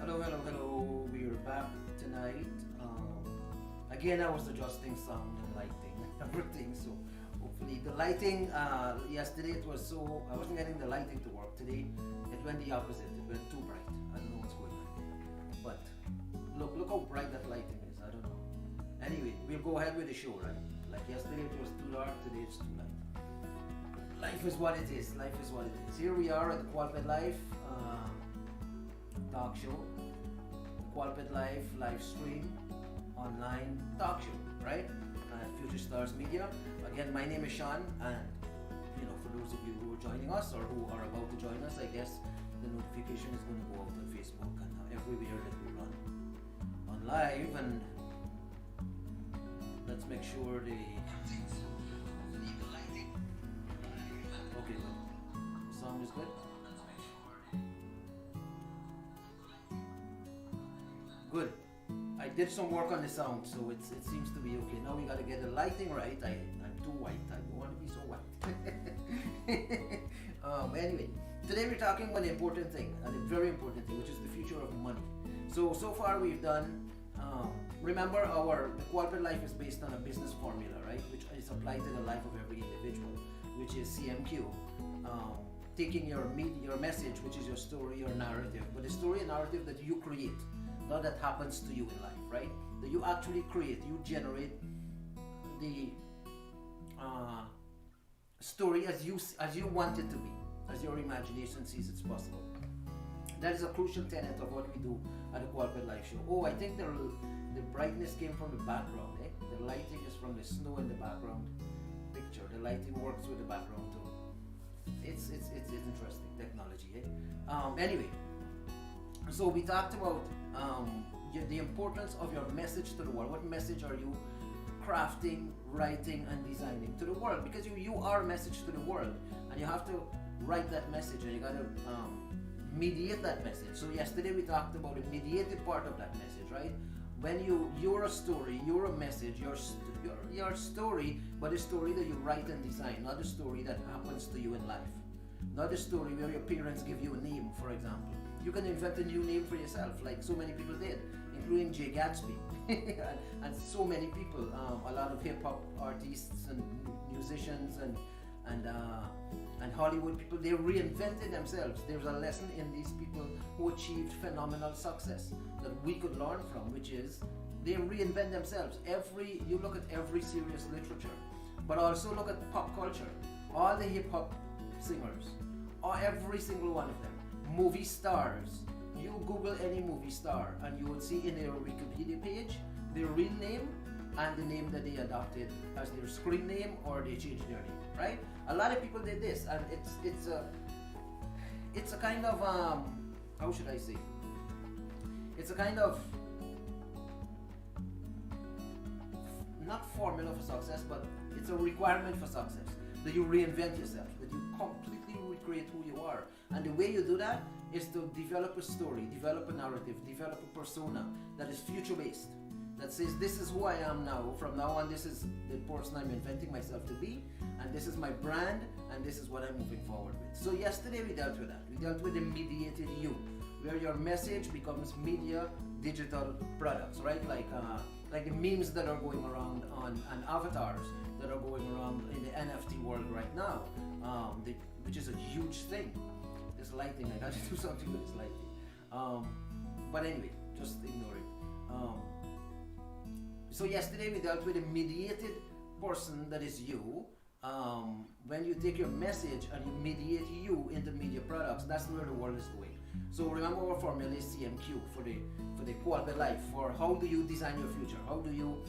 Hello, hello, hello. We're back tonight. Again, I was adjusting sound and lighting and everything. So hopefully the lighting. Yesterday it was so I wasn't getting the lighting to work. Today it went the opposite. It went too bright. I don't know what's going on. But look how bright that lighting is. I don't know. Anyway, we'll go ahead with the show, right? Like yesterday it was too dark. Today it's too light. Life is what it is. Life is what it is. Here we are at the Cooperative Life talk show. Cooperative Life live stream online talk show, right? Future Stars Media. Again, my name is Sean, and for those of you who are joining us or who are about to join us, I guess the notification is going to go out on Facebook and everywhere that we run on live. And let's make sure the okay, good. The sound is good. Good. I did some work on the sound, so it seems to be okay. Now we got to get the lighting right. I'm too white. I don't want to be so white. Anyway, today we're talking about an important thing, and a very important thing, which is the future of money. So far we've done. Remember, the corporate life is based on a business formula, right? Which is applied to the life of every individual, which is CMQ. Taking your message, which is your story, your narrative, but the story and narrative that you create, not that happens to you in life, right? That you actually create, you generate the story as you want it to be, as your imagination sees it's possible. That is a crucial tenet of what we do at the Cooperative Life Show. Oh, I think the brightness came from the background, eh? The lighting is from the snow in the background picture. The lighting works with the background too. It's interesting technology, eh? Anyway, so we talked about the importance of your message to the world. What message are you crafting, writing, and designing to the world? Because you are a message to the world, and you have to write that message, and you got to mediate that message. So yesterday we talked about the mediated part of that message, right? When you're a story, you're a message, your story, but a story that you write and design, not a story that happens to you in life. Not a story where your parents give you a name, for example. You can invent a new name for yourself, like so many people did, including Jay Gatsby, and so many people. A lot of hip hop artists and musicians and Hollywood people, they reinvented themselves. There's a lesson in these people who achieved phenomenal success that we could learn from, which is they reinvent themselves. You look at every serious literature, but also look at pop culture. All the hip hop singers, or every single one of them. Movie stars. You Google any movie star and you would see in their Wikipedia page their real name and the name that they adopted as their screen name, or they changed their name, right? A lot of people did this, and it's a kind of how should I say? It's a kind of not formula for success, but it's a requirement for success, that you reinvent yourself, that you completely recreate who you are. And the way you do that is to develop a story, develop a narrative, develop a persona that is future based, that says this is who I am now. From now on, this is the person I'm inventing myself to be, and this is my brand, and this is what I'm moving forward with. So yesterday we dealt with that. We dealt with the mediated you, where your message becomes media digital products, right? Like the memes that are going around and avatars that are going around in the NFT world right now, which is a huge thing. This lighting, I got to do something with this lighting. But anyway, just ignore it. So yesterday we dealt with a mediated person that is you. When you take your message and you mediate you into media products, that's where the world is going. So remember, our formula is CMQ for the Cooperative Life. For how do you design your future? How do you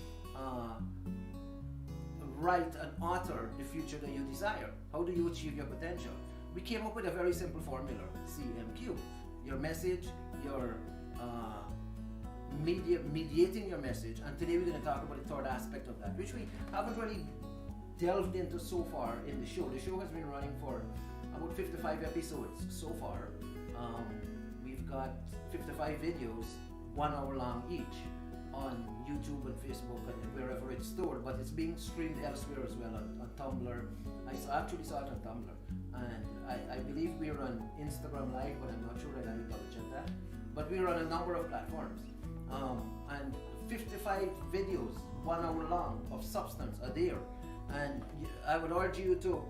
write and author the future that you desire? How do you achieve your potential? We came up with a very simple formula, CMQ. Your message, your mediating your message, and today we're going to talk about the third aspect of that, which we haven't really delved into so far in the show. The show has been running for about 55 episodes so far. We've got 55 videos, 1 hour long each, on YouTube and Facebook and wherever it's stored, but it's being streamed elsewhere as well, on Tumblr. I actually saw it on Tumblr, and I believe we're on Instagram Live, but I'm not sure. I gotta double check that. but we're on a number of platforms. And 55 videos, 1 hour long, of substance are there. And I would urge you to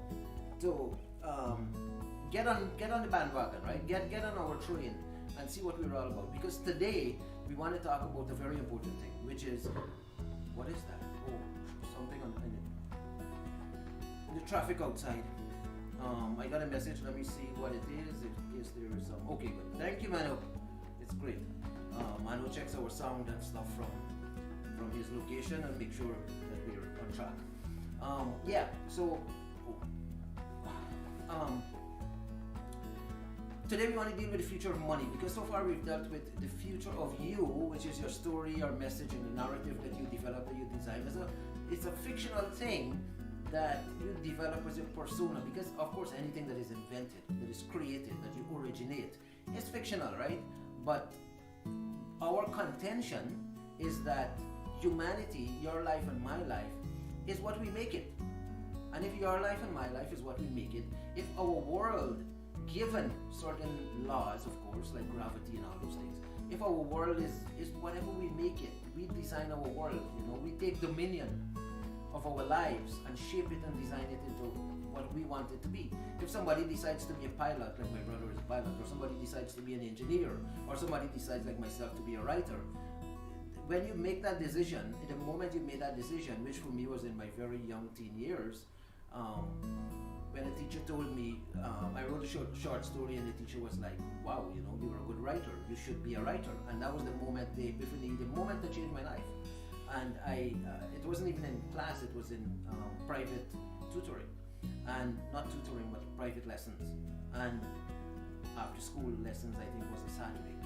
get on the bandwagon, right? Get on our train and see what we're all about. Because today we want to talk about a very important thing, which is, what is that? Oh, something on the traffic outside. I got a message. Let me see what it is. In case there is some. Okay, good. Thank you, Manu. It's great. Manu checks our sound and stuff from his location and make sure that we're on track. Today we want to deal with the future of money, because so far we've dealt with the future of you, which is your story, your message, and the narrative that you develop, that you design. It's a fictional thing that you develop as your persona, because of course anything that is invented, that is created, that you originate is fictional, right? But our contention is that humanity, your life and my life, is what we make it. And if your life and my life is what we make it, if our world, given certain laws, of course, like gravity and all those things, if our world is whatever we make it, we design our world, we take dominion of our lives and shape it and design it into what we want it to be. If somebody decides to be a pilot, like my brother is a pilot, or somebody decides to be an engineer, or somebody decides, like myself, to be a writer, when you make that decision, in the moment you made that decision, which for me was in my very young teen years, when a teacher told me, I wrote a short story, and the teacher was like, wow, you're a good writer, you should be a writer. And that was the moment, the epiphany, the moment that changed my life. And it wasn't even in class, it was in private tutoring. And not tutoring, but private lessons. And after school lessons, I think, was a Saturday.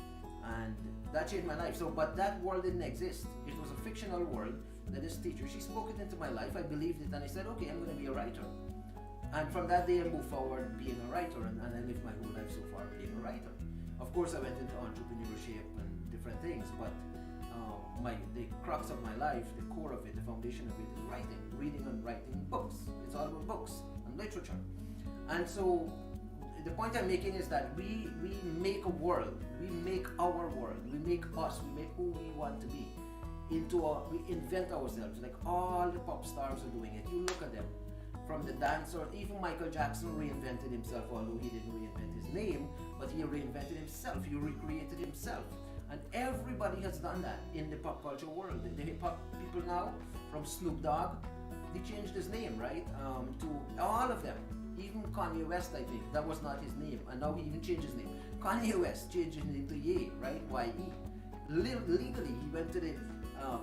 And that changed my life. But that world didn't exist. It was a fictional world that this teacher, she spoke it into my life, I believed it, and I said, okay, I'm going to be a writer. And from that day I moved forward being a writer, and I lived my whole life so far being a writer. Of course I went into entrepreneurship and different things, but the crux of my life, the core of it, the foundation of it is writing, reading and writing books. It's all about books and literature. And so the point I'm making is that we make a world, we make our world, we make us, we make who we want to be we invent ourselves, like all the pop stars are doing it. You look at them, from the dancer, even Michael Jackson reinvented himself, although he didn't reinvent his name, but he reinvented himself, he recreated himself. And everybody has done that in the pop culture world. The hip hop people now, from Snoop Dogg, he changed his name, right? To all of them. Even Kanye West, I think, that was not his name, and now he even changed his name. Kanye West changed his name to Ye, right? Y-E. Legally, he went to the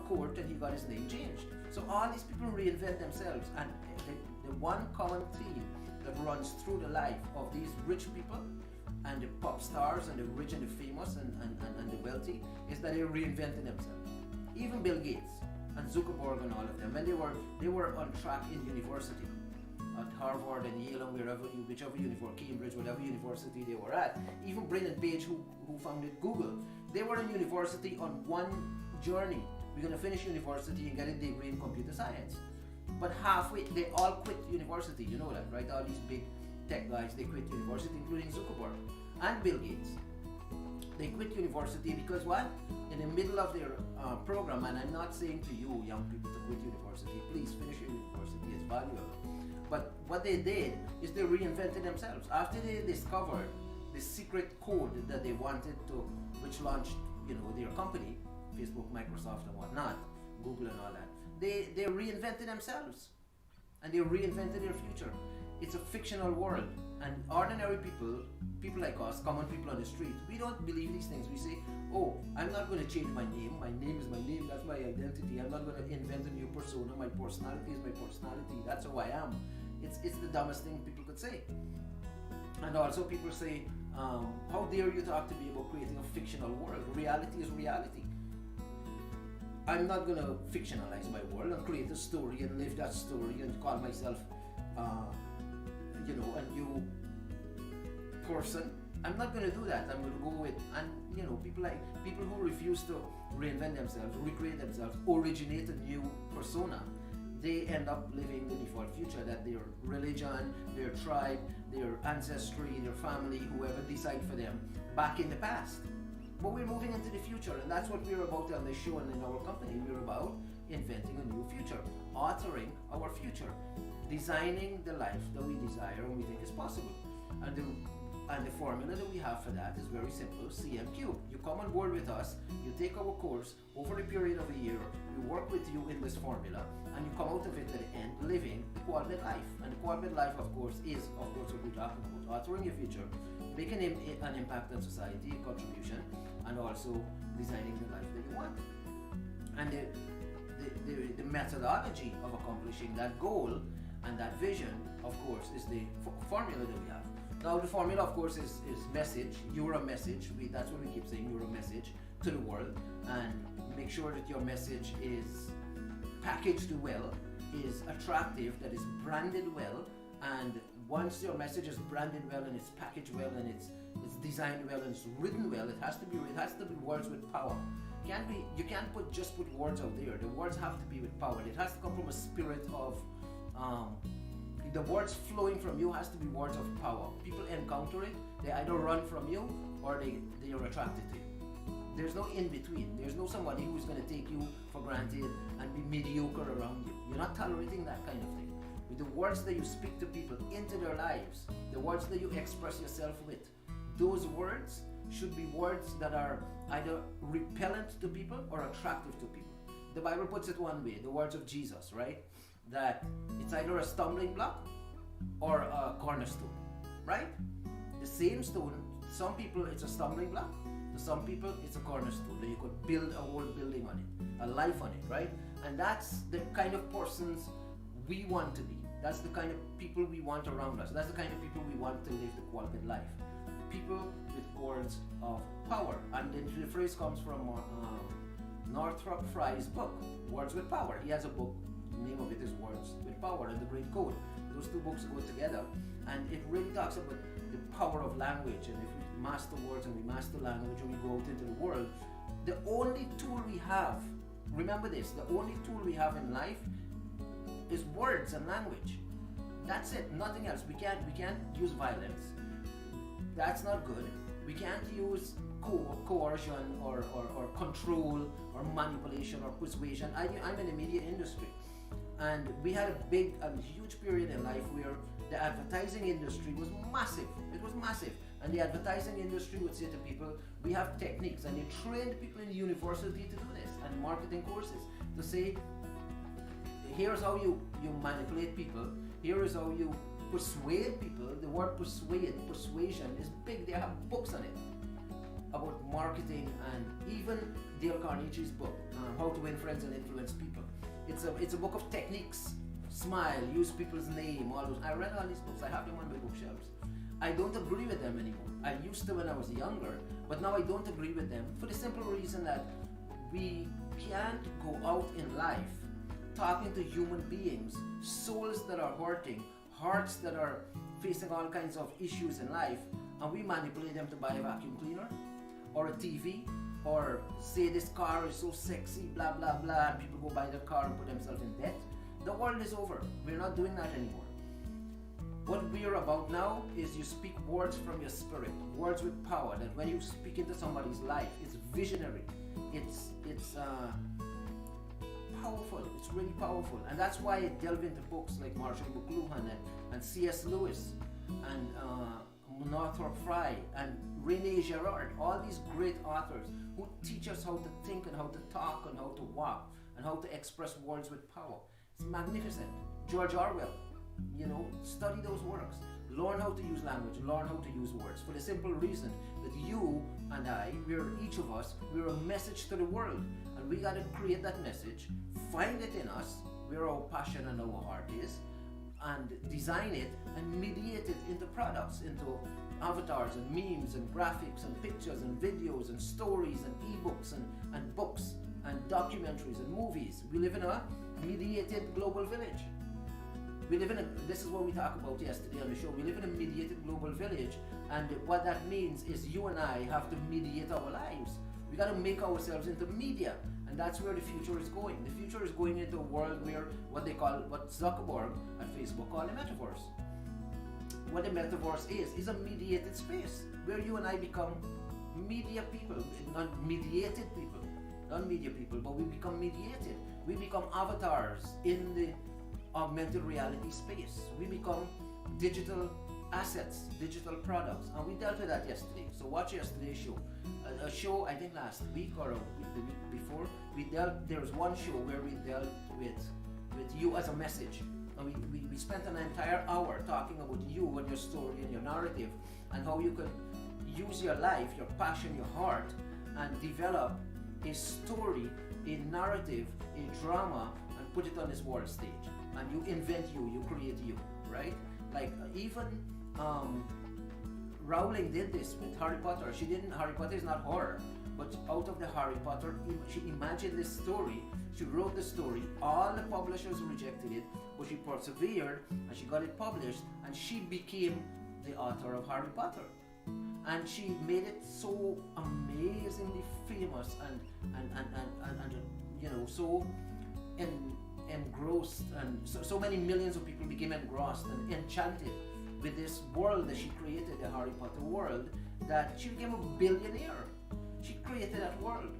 court and he got his name changed. So all these people reinvent themselves, and the one common theme that runs through the life of these rich people and the pop stars and the rich and the famous and the wealthy is that they reinvented themselves. Even Bill Gates and Zuckerberg and all of them, when they were on track in university, at Harvard and Yale and whichever university, Cambridge, whatever university they were at, even Brennan Page, who founded Google, they were in university on one journey. We're going to finish university and get a degree in computer science. But halfway, they all quit university, you know that, right? All these big tech guys, they quit university, including Zuckerberg and Bill Gates. They quit university because what? In the middle of their program, and I'm not saying to you, young people, to quit university, please finish your university, it's valuable. But what they did is they reinvented themselves. After they discovered the secret code that they wanted to, which launched, their company, Facebook, Microsoft and whatnot, Google and all that, they reinvented themselves and they reinvented their future. It's a fictional world, and ordinary people like us, common people on the street, we don't believe these things. We say, oh, I'm not going to change my name is my name, that's my identity, I'm not going to invent a new persona, my personality is my personality, that's who I am. It's the dumbest thing people could say. And also people say, how dare you talk to me about creating a fictional world? Reality is reality. I'm not going to fictionalize my world and create a story and live that story and call myself a new person. I'm not going to do that. I'm going to go with, and people who refuse to reinvent themselves, recreate themselves, originate a new persona, they end up living the default future that their religion, their tribe, their ancestry, their family, whoever decide for them back in the past. But we're moving into the future, and that's what we're about on this show and in our company. We're about inventing a new future, authoring our future, designing the life that we desire and we think is possible. And the formula that we have for that is very simple, CMQ. You come on board with us, you take our course over a period of a year, we work with you in this formula, and you come out of it at the end living the quality life. And the quality life, of course, is what we're talking about, authoring your future, making an impact on society, a contribution, and also designing the life that you want. And the methodology of accomplishing that goal and that vision, of course, is the formula that we have. Now, the formula, of course, is message. You're a message. That's what we keep saying. You're a message to the world, and make sure that your message is packaged well, is attractive, that is branded well, and once your message is branded well and it's packaged well and it's designed well and it's written well, it has to be words with power. You can't just put words out there. The words have to be with power. It has to come from a spirit of the words flowing from you has to be words of power. People encounter it, they either run from you or they are attracted to you. There's no in between. There's no somebody who's going to take you for granted and be mediocre around you. You're not tolerating that kind of thing. With the words that you speak to people into their lives, the words that you express yourself with, those words should be words that are either repellent to people or attractive to people. The Bible puts it one way, the words of Jesus, right? That it's either a stumbling block or a cornerstone, right? The same stone, some people it's a stumbling block, to some people it's a cornerstone that you could build a whole building on it, a life on it, right? And that's the kind of persons we want to be. That's the kind of people we want around us. That's the kind of people we want to live the quality life. People with words of power. And then the phrase comes from Northrop Frye's book, Words with Power. He has a book. The name of it is Words with Power and The Great Code. Those two books go together, and it really talks about the power of language. And if we master words and we master language and we go out into the world, the only tool we have, remember this, the only tool we have in life is words and language. That's it, nothing else. We can't use violence. That's not good. We can't use coercion or control or manipulation or persuasion. I'm in the media industry. And we had a huge period in life where the advertising industry was massive. It was massive. And the advertising industry would say to people, we have techniques. And they trained people in the university to do this, and marketing courses, to say, here's how you manipulate people. Here is how you persuade people. The word persuasion is big. They have books on it about marketing, and even Dale Carnegie's book, How to Win Friends and Influence People. It's a book of techniques. Smile, use people's name, all those. I read all these books. I have them on my bookshelves. I don't agree with them anymore. I used to when I was younger, but now I don't agree with them for the simple reason that we can't go out in life talking to human beings, souls that are hurting, hearts that are facing all kinds of issues in life, and we manipulate them to buy a vacuum cleaner or a TV, or say this car is so sexy, blah blah blah, and people go buy the car and put themselves in debt. The world is over. We're not doing that anymore. What we're about now is you speak words from your spirit, words with power, that when you speak into somebody's life, it's visionary, it's powerful, it's really powerful. And that's why I delve into books like Marshall McLuhan and C.S. Lewis and Northrop Frye and Rene Girard, all these great authors who teach us how to think and how to talk and how to walk and how to express words with power. It's magnificent. George Orwell, study those works. Learn how to use language, learn how to use words, for the simple reason that you and I, each of us, we're a message to the world, and we got to create that message, find it in us, where our passion and our heart is, and design it and mediate it into products, into avatars and memes and graphics and pictures and videos and stories and ebooks and books and documentaries and movies. We live in a mediated global village. This is what we talked about yesterday on the show. We live in a mediated global village, and what that means is you and I have to mediate our lives. We got to make ourselves into media, and that's where the future is going. The future is going into a world where what Zuckerberg at Facebook call the metaverse. What the metaverse is a mediated space where you and I become media people, not mediated people, not media people, but we become mediated. We become avatars in the augmented reality space. We become digital assets, digital products, and we dealt with that yesterday. So watch yesterday's show. A show I think last week or the week before, there was one show where we dealt with you as a message. And we spent an entire hour talking about you and your story and your narrative and how you can use your life, your passion, your heart, and develop a story, a narrative, a drama, and put it on this world stage. And you invent you create you, right? Like even Rowling did this with Harry Potter. Harry Potter is not horror, but out of the Harry Potter, she imagined this story. She wrote the story. All the publishers rejected it, but she persevered and she got it published, and she became the author of Harry Potter. And she made it so amazingly famous and so engrossed, and so many millions of people became engrossed and enchanted with this world that she created, the Harry Potter world, that she became a billionaire. She created that world.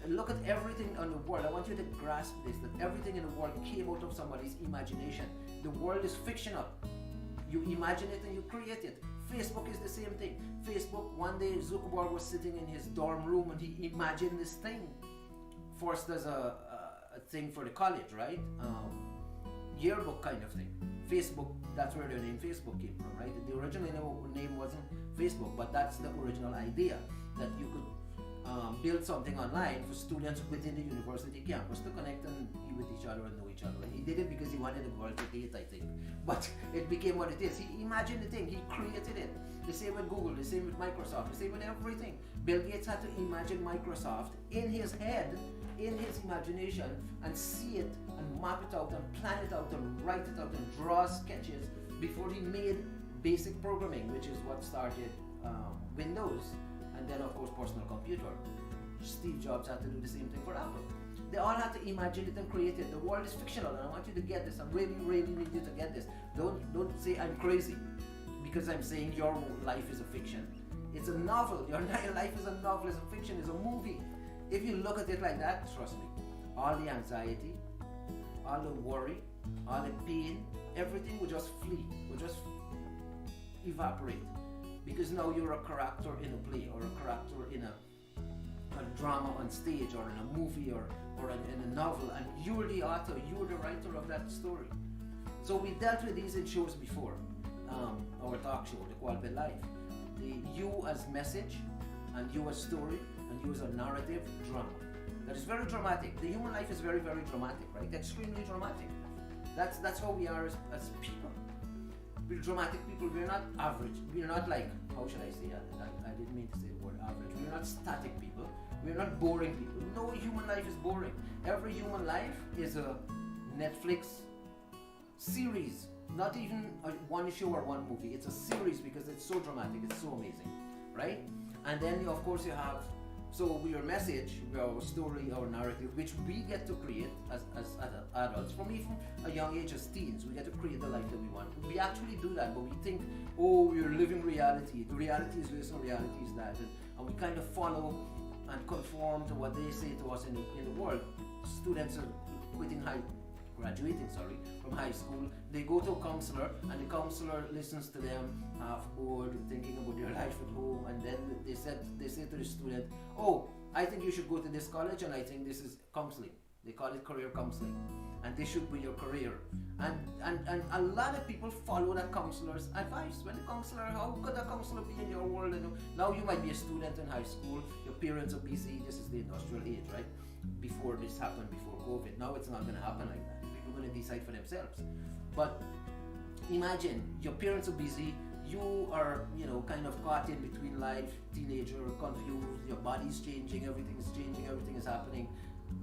And look at everything on the world. I want you to grasp this, that everything in the world came out of somebody's imagination. The world is fictional. You imagine it and you create it. Facebook is the same thing. Facebook, one day Zuckerberg was sitting in his dorm room and he imagined this thing. First as a thing for the college, right? Yearbook kind of thing. Facebook, that's where the name Facebook came from, right? The original name wasn't Facebook, but that's the original idea, that you could build something online for students within the university campus to connect and be with each other and know each other. And he did it because he wanted the world to date, I think. But it became what it is. He imagined the thing, he created it. The same with Google, the same with Microsoft, the same with everything. Bill Gates had to imagine Microsoft in his head, in his imagination, and see it and map it out and plan it out and write it out and draw sketches before he made basic programming, which is what started Windows, and then of course personal computer. Steve Jobs had to do the same thing for Apple. They all had to imagine it and create it. The world is fictional, and I want you to get this. I really, really need you to get this. Don't say I'm crazy because I'm saying your life is a fiction. It's a novel. Your life is a novel. It's a fiction. It's a movie. If you look at it like that, trust me, all the anxiety, all the worry, all the pain, everything will just flee, will just evaporate. Because now you're a character in a play, or a character in a drama on stage, or in a movie, or in a novel, and you're the author, you're the writer of that story. So we dealt with these in shows before, our talk show, The Cooperative Life. The you as message, and you as story, and you as a narrative drama. That is very dramatic. The human life is very, very dramatic, right? Extremely dramatic. That's how we are as people. We're dramatic people. We're not average. We're not like, how should I say that? I didn't mean to say the word average. We're not static people. We're not boring people. No human life is boring. Every human life is a Netflix series. Not even one show or one movie. It's a series because it's so dramatic. It's so amazing, right? And then of course you have, so your message, our story, our narrative, which we get to create as adults, from even a young age as teens, we get to create the life that we want. We actually do that, but we think, oh, we're living reality. The reality is this and reality is that. And we kind of follow and conform to what they say to us in the world. Students are graduating from high school. They go to a counselor, and the counselor listens to them, half bored, thinking about their life at home, and then they say to the student, oh, I think you should go to this college, and I think this is counseling. They call it career counseling, and this should be your career. And a lot of people follow that counselor's advice. When the counselor, how could a counselor be in your world? And now you might be a student in high school, your parents are busy. This is the industrial age, right? Before this happened, before COVID. Now it's not going to happen like that. People are going to decide for themselves. But imagine your parents are busy. You are, kind of caught in between life, teenager, confused. Your body's changing. Everything is changing. Everything is happening.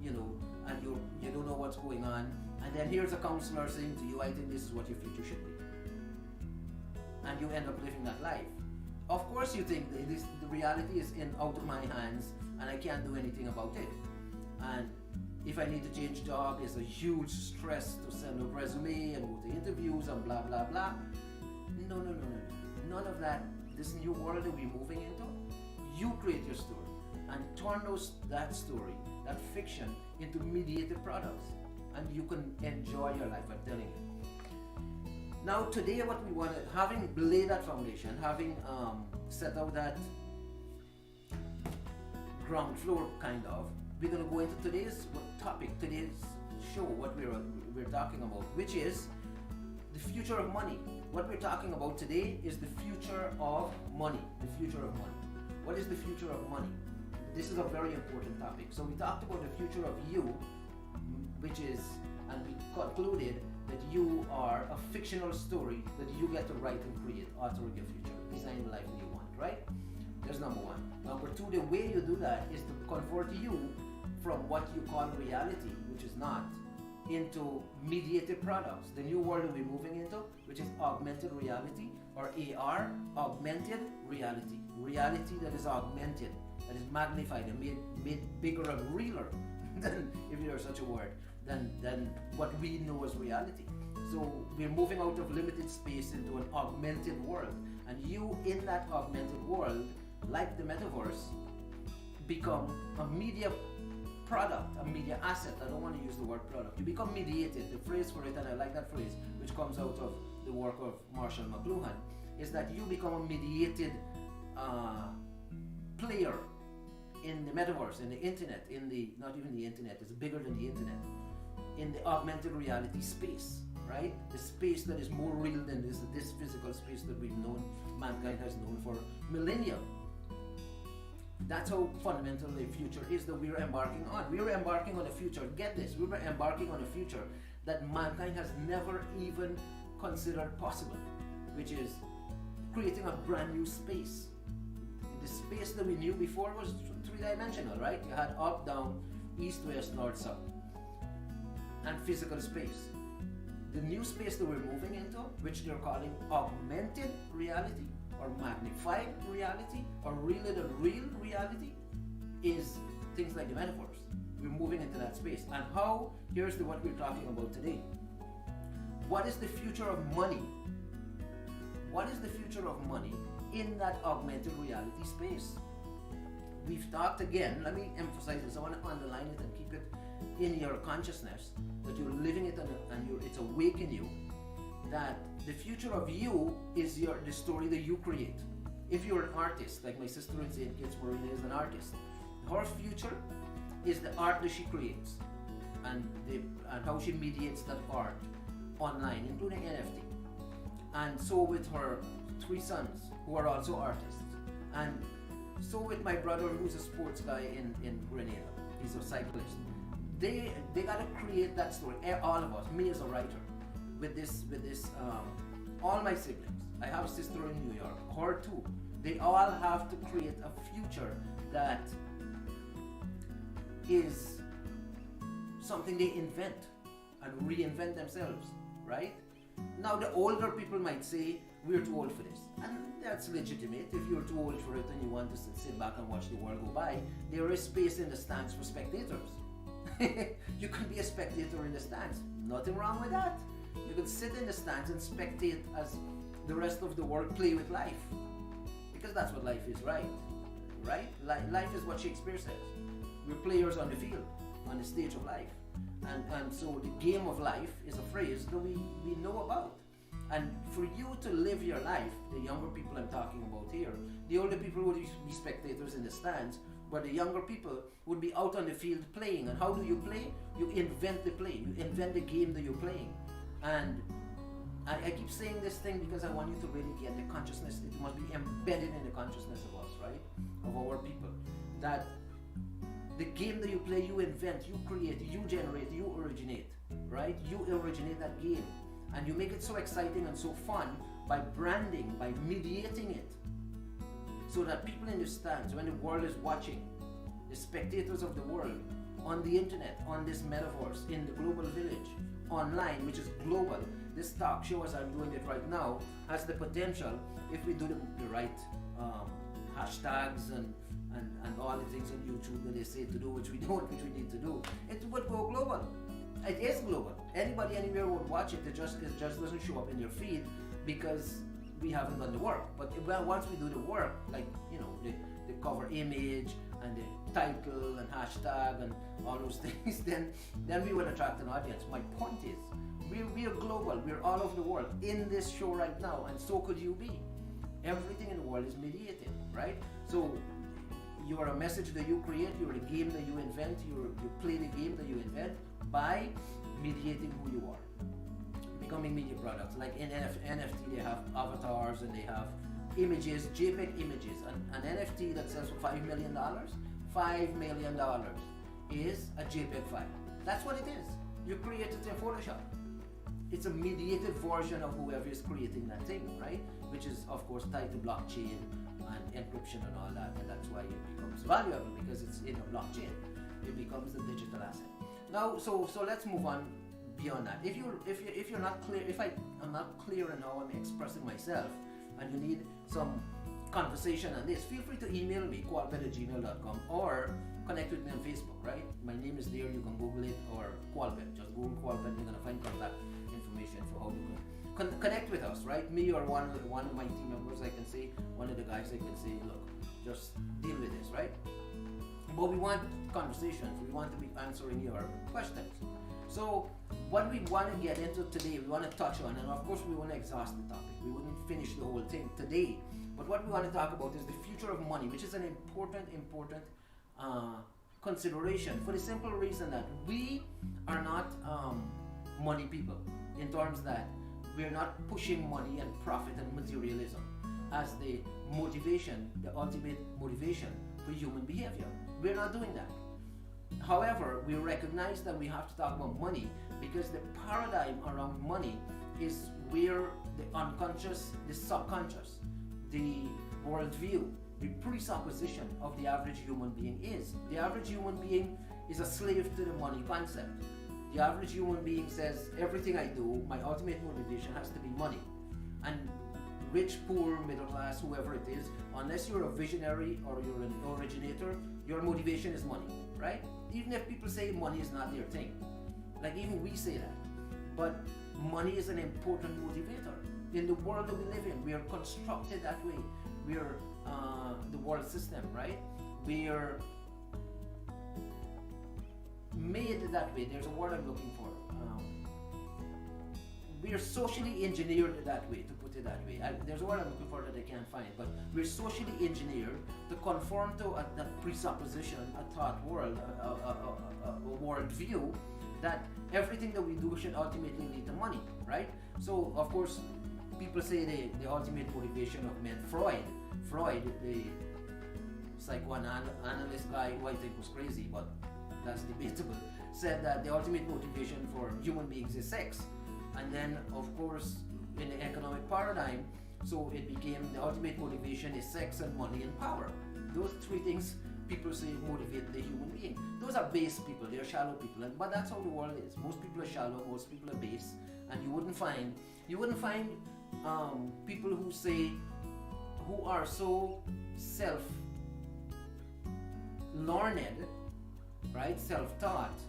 And you don't know what's going on. And then here's a counselor saying to you, I think this is what your future should be. And you end up living that life. Of course you think the reality is out of my hands and I can't do anything about it. And if I need to change job, it's a huge stress to send a resume and go to interviews and blah, blah, blah. No. None of that. This new world that we're moving into, You create your story and turn that story, that fiction, into mediated products, and you can enjoy your life. I'm telling you. Now today, what we want to, having laid that foundation, having set out that ground floor kind of, we're going to go into today's topic, today's show, what we're talking about, which is the future of money. What we're talking about today is the future of money. The future of money. What is the future of money? This is a very important topic. So we talked about the future of you, which is, and we concluded that you are a fictional story that you get to write and create, author your future, design the life that you want, right? That's number one. Number two, the way you do that is to convert you from what you call reality, which is not, into mediated products. The new world we're moving into, which is augmented reality, or AR, augmented reality. Reality that is augmented, that is magnified and made bigger and realer than, if there's such a word, than what we know as reality. So we're moving out of limited space into an augmented world. And you, in that augmented world, like the metaverse, become a media product, a media asset. I don't want to use the word product. You become mediated. The phrase for it, and I like that phrase, which comes out of the work of Marshall McLuhan, is that you become a mediated player in the metaverse, in the internet, not even the internet, it's bigger than the internet, in the augmented reality space, right? The space that is more real than this physical space that we've known, mankind has known for millennia. That's how fundamental the future is that we're embarking on. We're embarking on a future, get this, we're embarking on a future that mankind has never even considered possible, which is creating a brand new space. The space that we knew before was three-dimensional, right? You had up, down, east, west, north, south, and physical space. The new space that we're moving into, which they're calling augmented reality, or magnified reality, or really the real reality, is things like the metaverse. We're moving into that space. And how, here's what we're talking about today. What is the future of money? What is the future of money in that augmented reality space? We've talked again, let me emphasize this, I want to underline it and keep it in your consciousness, that you're living it and it's awake in you, that the future of you is the story that you create. If you're an artist, like my sister in St. Kitts, Marina, is an artist, her future is the art that she creates and how she mediates that art online, including NFT. And so with her 3 sons, who are also artists, and so with my brother, who's a sports guy in Grenada, he's a cyclist. They gotta create that story. All of us, me as a writer, with this all my siblings. I have a sister in New York, her too. They all have to create a future that is something they invent and reinvent themselves, right? Now the older people might say, we're too old for this. And that's legitimate. If you're too old for it and you want to sit back and watch the world go by, there is space in the stands for spectators. You can be a spectator in the stands. Nothing wrong with that. You can sit in the stands and spectate as the rest of the world play with life. Because that's what life is, right? Right? Life is what Shakespeare says. We're players on the field, on the stage of life. And so the game of life is a phrase that we know about. And for you to live your life, the younger people I'm talking about here, the older people would be spectators in the stands, but the younger people would be out on the field playing. And how do you play? You invent the play. You invent the game that you're playing. And I keep saying this thing because I want you to really get the consciousness. It must be embedded in the consciousness of us, right? Of our people. That the game that you play, you invent, you create, you generate, you originate, right? You originate that game. And you make it so exciting and so fun by branding, by mediating it. So that people in the stands, when the world is watching, the spectators of the world, on the internet, on this metaverse, in the global village, online, which is global, this talk show as I'm doing it right now, has the potential, if we do the right hashtags and all the things on YouTube that they say to do, which we don't, which we need to do, it would go global. It is global. Anybody anywhere would watch it. It just doesn't show up in your feed because we haven't done the work. But once we do the work, like the cover image and the title and hashtag and all those things, then we will attract an audience. My point is, we are global. We're all over the world in this show right now, and so could you be. Everything in the world is mediated, right? So you are a message that you create, you're a game that you invent, you play the game that you invent by mediating who you are, becoming media products. Like in NFT, they have avatars and they have images, JPEG images. An NFT that sells for $5 million, $5 million is a JPEG file. That's what it is. You create it in Photoshop. It's a mediated version of whoever is creating that thing, right? Which is, of course, tied to blockchain and encryption and all that, and that's why it becomes valuable, because it's in a blockchain. It becomes a digital asset. Now, so let's move on beyond that. If you're not clear, if I'm not clear in how I'm expressing myself, and you need some conversation on this, feel free to email me, qualpet@gmail.com, or connect with me on Facebook, right? My name is there, you can Google it, or Qualpet. Just Google Qualpet, you're gonna find contact information for how you can connect with us, right? Me or one of my team members, I can say, one of the guys, I can say, look, just deal with this, right? But we want conversations, we want to be answering your questions. So what we want to get into today, we want to touch on, and of course we want to exhaust the topic. We wouldn't finish the whole thing today, but what we want to talk about is the future of money, which is an important consideration, for the simple reason that we are not money people, in terms that we're not pushing money and profit and materialism as the motivation, the ultimate motivation for human behavior. We're not doing that. However, we recognize that we have to talk about money, because the paradigm around money is where the unconscious, the subconscious, the worldview, the presupposition of the average human being is. The average human being is a slave to the money concept. The average human being says, everything I do, my ultimate motivation has to be money. And rich, poor, middle class, whoever it is, unless you're a visionary or you're an originator, your motivation is money, right? Even if people say money is not their thing. Like even we say that. But money is an important motivator. In the world that we live in, we are constructed that way. We are the world system, right? We are made that way. There's a word I'm looking for. We are socially engineered that way, to put it that way. There's a word I'm looking for that I can't find, but we're socially engineered to conform to that presupposition, a thought world, a world view, that everything that we do should ultimately lead to money, right? So, of course, people say the ultimate motivation of men, Freud, the psychoanalyst guy, who I think was crazy, but that's debatable, said that the ultimate motivation for human beings is sex. And then, of course, in the economic paradigm, so it became the ultimate motivation is sex and money and power. Those three things people say motivate the human being. Those are base people, they're shallow people, but that's how the world is. Most people are shallow, most people are base, and you wouldn't find people who are so self-learned, right, self-taught,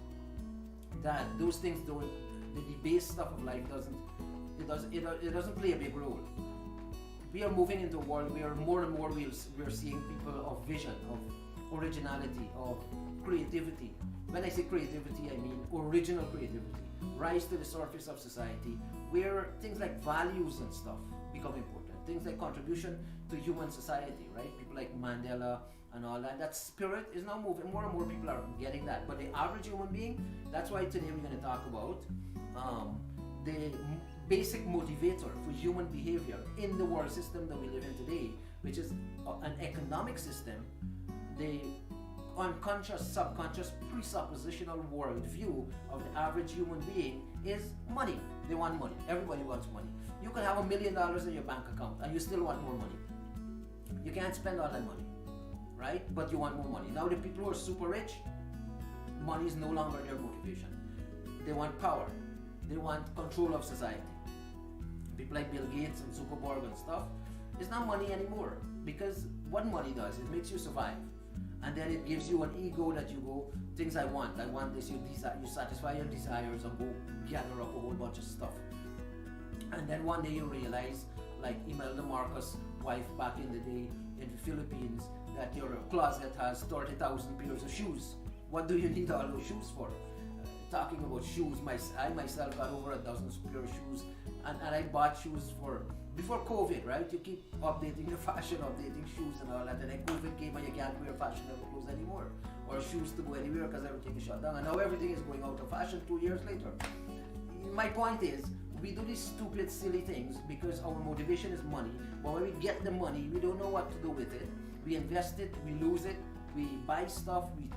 that those things don't, the base stuff of life doesn't play a big role. We are moving into a world where more and more we're seeing people of vision, of originality, of creativity. When I say creativity, I mean original creativity, rise to the surface of society, where things like values and stuff become important. Things like contribution to human society, right? People like Mandela and all that. That spirit is now moving. More and more people are getting that. But the average human being, that's why today we're going to talk about the basic motivator for human behavior in the world system that we live in today, which is an economic system. The unconscious, subconscious, presuppositional worldview of the average human being is money. They want money. Everybody wants money. You can have $1 million in your bank account and you still want more money. You can't spend all that money, right? But you want more money. Now the people who are super rich, money is no longer their motivation. They want power. They want control of society. People like Bill Gates and Zuckerberg and stuff, it's not money anymore, because what money does, it makes you survive. And then it gives you an ego that you go, things I want this, you satisfy your desires and go gather up a whole bunch of stuff. And then one day you realize, like Imelda Marcos' wife back in the day in the Philippines, that your closet has 30,000 pairs of shoes. What do you need all those shoes for? Talking about shoes, I myself got over a dozen pair of shoes, and I bought shoes for before COVID, right? You keep updating the fashion, updating shoes and all that, and then COVID came and you can't wear fashionable clothes anymore, or shoes to go anywhere because everything is shut down, and now everything is going out of fashion 2 years later. My point is, we do these stupid, silly things because our motivation is money, but when we get the money, we don't know what to do with it. We invest it, we lose it, we buy stuff, we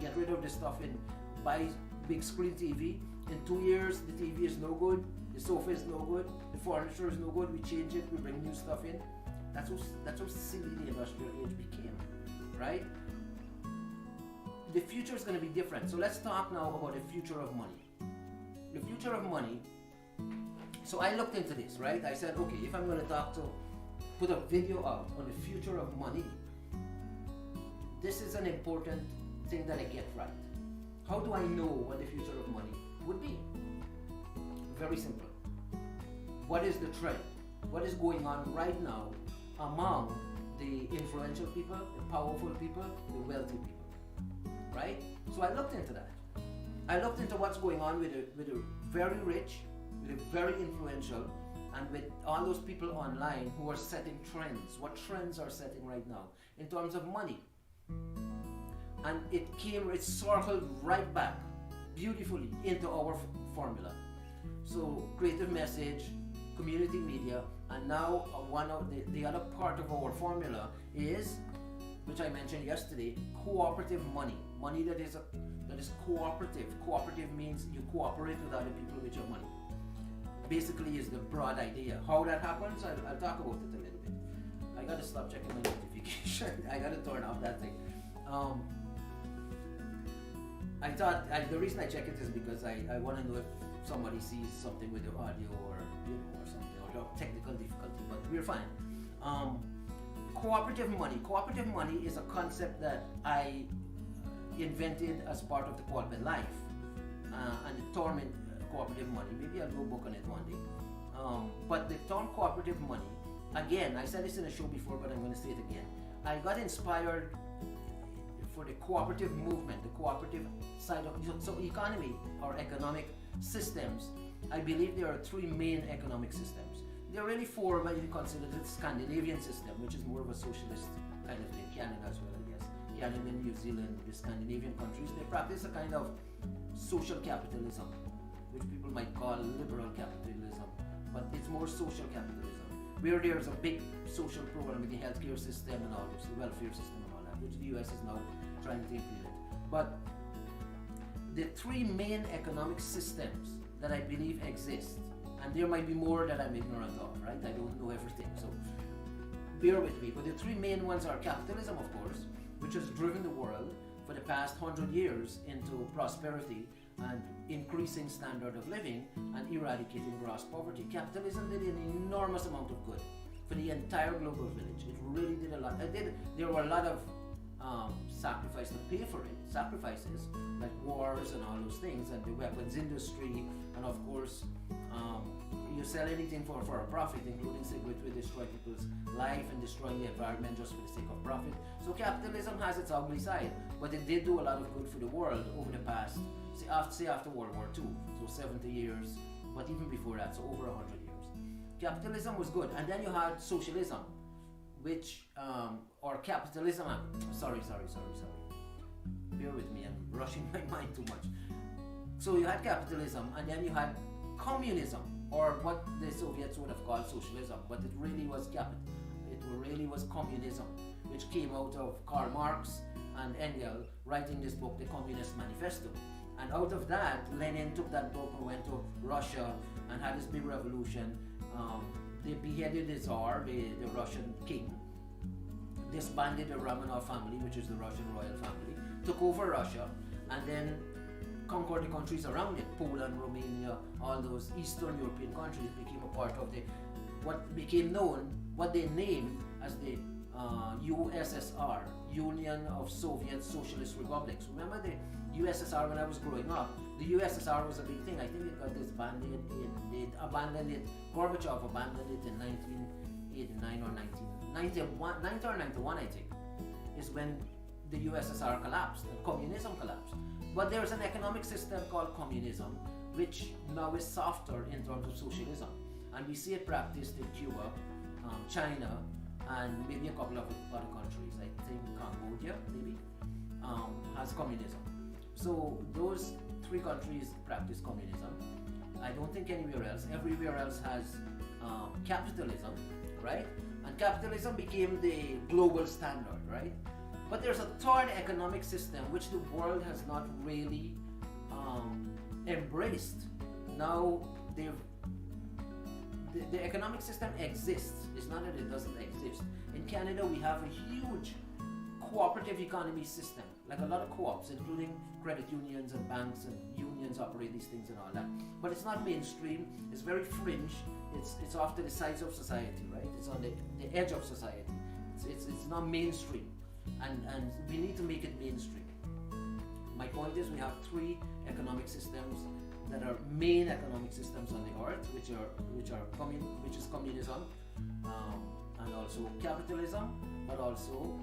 get rid of the stuff and buy big screen TV. In 2 years, the TV is no good, the sofa is no good, the furniture is no good, we change it, we bring new stuff in. That's how silly the industrial age became, right? The future is going to be different. So let's talk now about the future of money. The future of money. So I looked into this, right? I said, okay, if I'm going to put a video out on the future of money, this is an important thing that I get right. How do I know what the future of money would be? Very simple. What is the trend? What is going on right now among the influential people, the powerful people, the wealthy people, right? So I looked into that. I looked into what's going on with the very rich, with the very influential, and with all those people online who are setting trends. What trends are setting right now in terms of money? And it circled right back beautifully into our formula. So creative message, community media, and now one of the other part of our formula is, which I mentioned yesterday, cooperative money. Money that is cooperative. Cooperative means you cooperate with other people with your money. Basically is the broad idea. How that happens, I'll talk about it a little bit. I gotta stop checking my notification. I gotta turn off that thing. I thought the reason I check it is because I want to know if somebody sees something with the audio or something, or technical difficulty, but we're fine. Cooperative money. Cooperative money is a concept that I invented as part of the corporate life, and the term cooperative money. Maybe I'll do a book on it one day. But the term cooperative money, again, I said this in a show before, but I'm going to say it again. I got inspired for the cooperative movement, the cooperative side of so economy or economic systems. I believe there are three main economic systems. There are really four, but you consider the Scandinavian system, which is more of a socialist kind of thing. Canada as well, I guess. Canada, New Zealand, the Scandinavian countries, they practice a kind of social capitalism, which people might call liberal capitalism, but it's more social capitalism, where there's a big social program with the healthcare system and all this, the welfare system and all that, which the US is now trying to implement. But the three main economic systems that I believe exist, and there might be more that I'm ignorant of, right? I don't know everything, so bear with me. But the three main ones are capitalism, of course, which has driven the world for the past 100 years into prosperity and increasing standard of living and eradicating gross poverty. Capitalism did an enormous amount of good for the entire global village. It really did a lot. There were a lot of sacrifice to pay for it, sacrifices like wars and all those things, and the weapons industry, and of course you sell anything for a profit, including cigarettes, will destroy people's life and destroying the environment just for the sake of profit. So capitalism has its ugly side, but it did do a lot of good for the world over the past, say after World War II, so 70 years, but even before that, so over 100 years. Capitalism was good, and then you had socialism, which, or capitalism, sorry. Bear with me, I'm rushing my mind too much. So you had capitalism, and then you had communism, or what the Soviets would have called socialism, but it really was communism, which came out of Karl Marx and Engels writing this book, The Communist Manifesto. And out of that, Lenin took that book and went to Russia and had this big revolution. They beheaded the Tsar, the Russian king, disbanded the Romanov family, which is the Russian royal family, took over Russia, and then conquered the countries around it. Poland, Romania, all those Eastern European countries became a part of what they named as the USSR, Union of Soviet Socialist Republics. Remember the USSR when I was growing up? The USSR was a big thing. I think it got disbanded Gorbachev abandoned it in 1989 or 1991, I think. is when the USSR collapsed and communism collapsed. But there's an economic system called communism, which now is softer in terms of socialism. And we see it practiced in Cuba, China, and maybe a couple of other countries. I think Cambodia, maybe, has communism. So those 3 countries practice communism. I don't think anywhere else. Everywhere else has capitalism, right? And capitalism became the global standard, right? But there's a third economic system which the world has not really embraced. Now the economic system exists. It's not that it doesn't exist. In Canada, we have a huge cooperative economy system, like a lot of co-ops, including credit unions and banks and unions operate these things and all that. But it's not mainstream. It's very fringe. It's off to the sides of society, right? It's on the edge of society. It's not mainstream, and we need to make it mainstream. My point is, we have 3 economic systems that are main economic systems on the earth, which is communism, and also capitalism, but also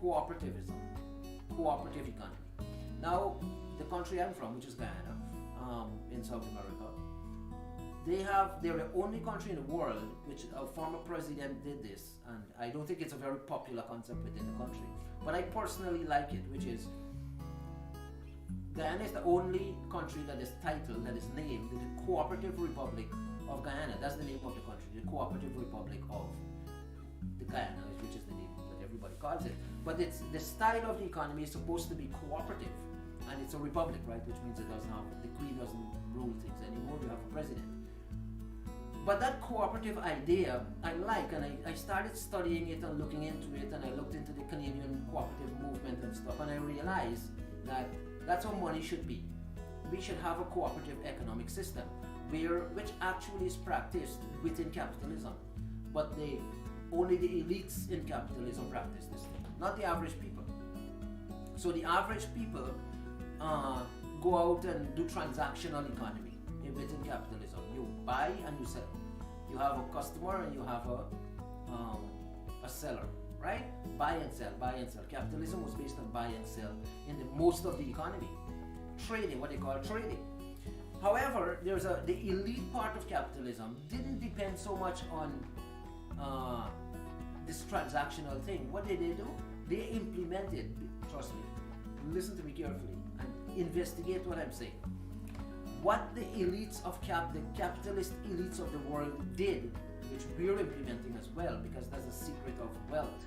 cooperativism, cooperative economy. Now, the country I'm from, which is Guyana, in South America, they're the only country in the world which a former president did this, and I don't think it's a very popular concept within the country, but I personally like it, which is Guyana is the only country that is titled, that is named the Cooperative Republic of Guyana. That's the name of the country, the Cooperative Republic of the Guyana, which is the name that everybody calls it. But it's the style of the economy is supposed to be cooperative, and it's a republic, right? Which means the queen doesn't rule things anymore. You have a president. But that cooperative idea I like, and I started studying it and looking into it, and I looked into the Canadian cooperative movement and stuff, and I realized that that's how money should be. We should have a cooperative economic system which actually is practiced within capitalism, but only the elites in capitalism practice this thing, not the average people. So the average people go out and do transactional economy within capitalism. You buy and you sell. You have a customer and you have a seller, right? Buy and sell, buy and sell. Capitalism was based on buy and sell in most of the economy. Trading, what they call trading. However, the elite part of capitalism didn't depend so much on this transactional thing. What did they do? They implemented, trust me, listen to me carefully and investigate what I'm saying. What the elites of the capitalist elites of the world did, which we're implementing as well, because that's the secret of wealth.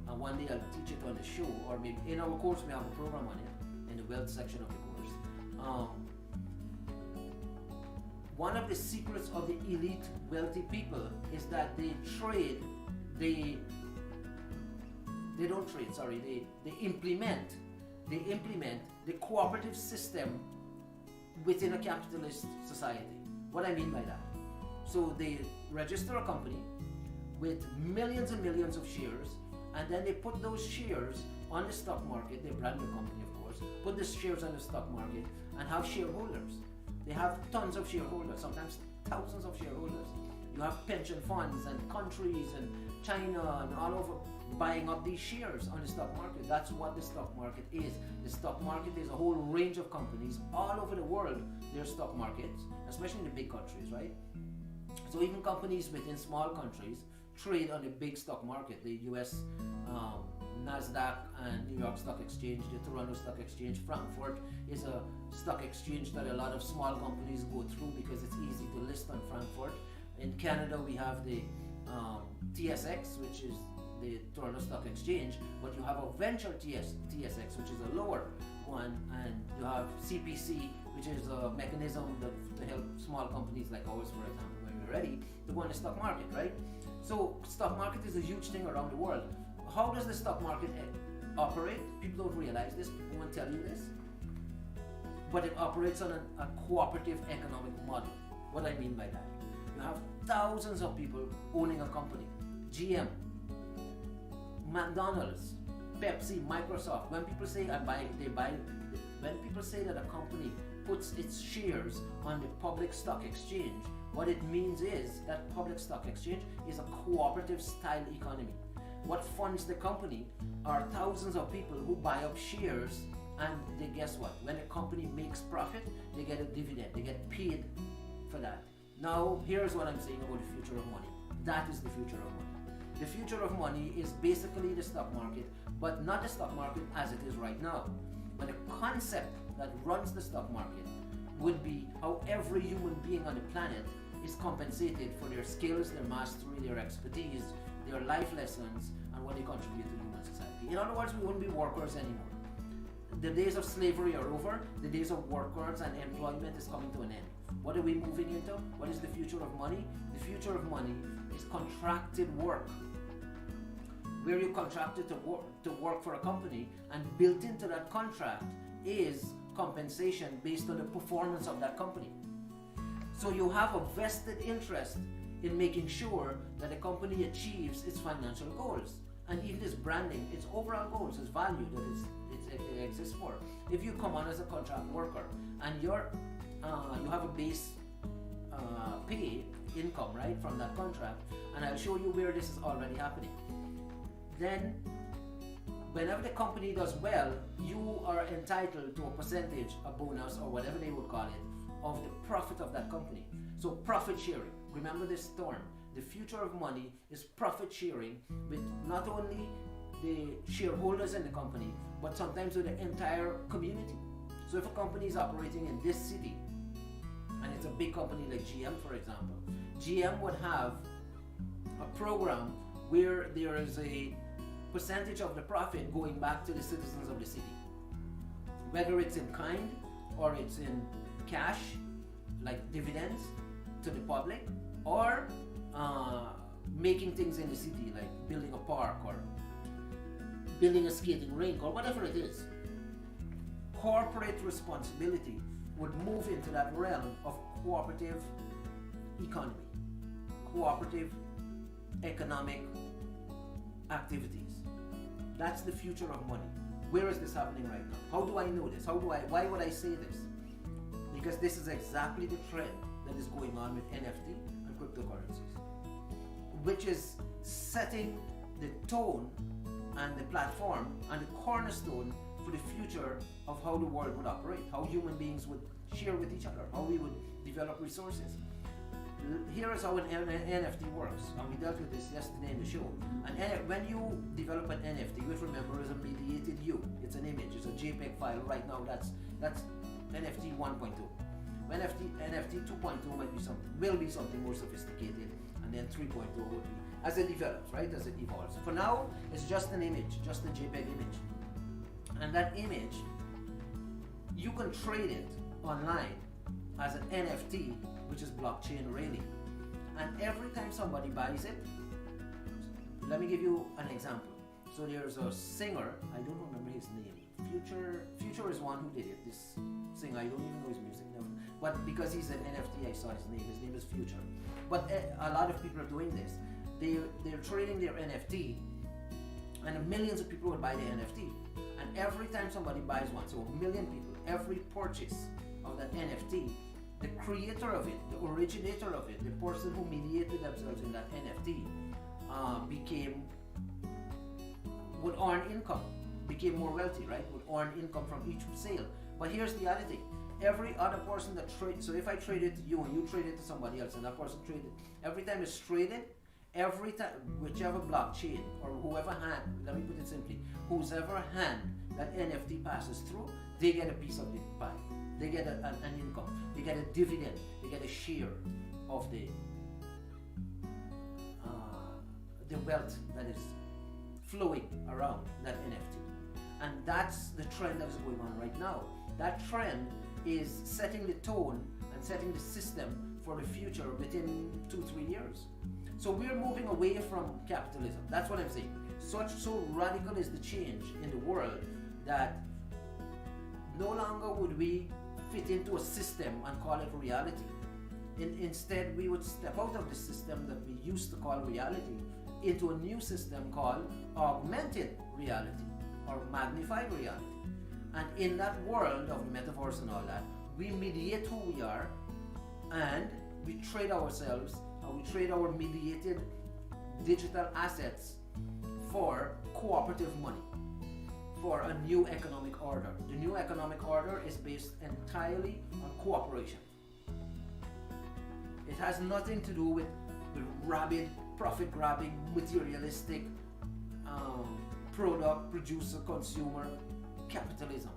And one day I'll teach it on the show, or maybe in our course we have a program on it, in the wealth section of the course. One of the secrets of the elite wealthy people is that they don't trade, sorry, they implement the cooperative system within a capitalist society. What I mean by that? So they register a company with millions and millions of shares, and then they put those shares on the stock market. They brand the company, of course, put the shares on the stock market and have shareholders. They have tons of shareholders, sometimes thousands of shareholders. You have pension funds and countries and China and all over buying up these shares on the stock market. That's what the stock market is. The stock market is a whole range of companies all over the world. There are stock markets, especially in the big countries, right? So even companies within small countries trade on the big stock market. The US NASDAQ and New York Stock Exchange, the Toronto Stock Exchange, Frankfurt is a stock exchange that a lot of small companies go through because it's easy to list on Frankfurt. In Canada, we have the TSX, which is the Toronto Stock Exchange, but you have a venture TSX, which is a lower one, and you have CPC, which is a mechanism to help small companies like ours, for example, when we're ready to go on the stock market, right? So stock market is a huge thing around the world. How does the stock market operate? People don't realize this, people won't tell you this, but it operates on a cooperative economic model. What I mean by that? You have thousands of people owning a company. GM, McDonald's, Pepsi, Microsoft. When people say when people say that a company puts its shares on the public stock exchange, what it means is that public stock exchange is a cooperative style economy. what funds the company are thousands of people who buy up shares, and they, guess what? When a company makes profit, they get a dividend. They get paid for that. Now, here's what I'm saying about the future of money. That is the future of money. The future of money is basically the stock market, but not the stock market as it is right now. But the concept that runs the stock market would be how every human being on the planet is compensated for their skills, their mastery, their expertise, their life lessons, and what they contribute to human society. In other words, we wouldn't be workers anymore. The days of slavery are over. The days of workers and employment is coming to an end. What are we moving into? What is the future of money? The future of money is contracted work, where you contracted to work for a company, and built into that contract is compensation based on the performance of that company. So you have a vested interest in making sure that the company achieves its financial goals, and even its branding, its overall goals, its value that it exists for. If you come on as a contract worker and you have a base pay income, right, from that contract, and I'll show you where this is already happening. Then whenever the company does well, you are entitled to a percentage, a bonus, or whatever they would call it, of the profit of that company. So profit sharing. Remember this term. The future of money is profit sharing with not only the shareholders in the company, but sometimes with the entire community. So if a company is operating in this city, and it's a big company like GM, for example, GM would have a program where there is a percentage of the profit going back to the citizens of the city. Whether it's in kind or it's in cash, like dividends to the public, or making things in the city, like building a park or building a skating rink or whatever it is. Corporate responsibility would move into that realm of cooperative economy, cooperative economic activities. That's the future of money. Where is this happening right now? How do I know this? Why would I say this? Because this is exactly the trend that is going on with NFT and cryptocurrencies, which is setting the tone and the platform and the cornerstone for the future of how the world would operate, how human beings would share with each other, how we would develop resources. Here is how an NFT works, and we dealt with this yesterday in the show. When you develop an NFT, you have to remember it's a mediated you. It's an image, it's a JPEG file. Right now, that's NFT 1.2. NFT 2.2 will be something more sophisticated, and then 3.0 would be as it develops, right? As it evolves. For now, it's just an image, just a JPEG image, and that image you can trade it online as an NFT, which is blockchain really. And every time somebody buys it, let me give you an example. So there's a singer, I don't remember his name. Future is one who did it. This singer, I don't even know his music now. But because he's an NFT, I saw his name. His name is Future. But a lot of people are doing this. They're trading their NFT, and millions of people will buy the NFT. And every time somebody buys one, so a million people, every purchase of that NFT, the creator of it, the originator of it, the person who mediated themselves in that NFT would earn income, became more wealthy, right? Would earn income from each sale. But here's the other thing. Every other person that trades, so if I trade it to you and you trade it to somebody else and that person traded, every time it's traded, every time, whichever blockchain or whoever hand, let me put it simply, whoever hand that NFT passes through, they get a piece of the pie. They get an income, they get a dividend, they get a share of the wealth that is flowing around that NFT. And that's the trend that is going on right now. That trend is setting the tone and setting the system for the future within 2-3 years. So we're moving away from capitalism. That's what I'm saying. So radical is the change in the world that no longer would we fit into a system and call it reality. Instead, we would step out of the system that we used to call reality into a new system called augmented reality or magnified reality. And in that world of metaphors and all that, we mediate who we are, and we trade ourselves, and we trade our mediated digital assets for cooperative money, for a new economic order. The new economic order is based entirely on cooperation. It has nothing to do with the rabid, profit-grabbing, materialistic, product, producer, consumer capitalism.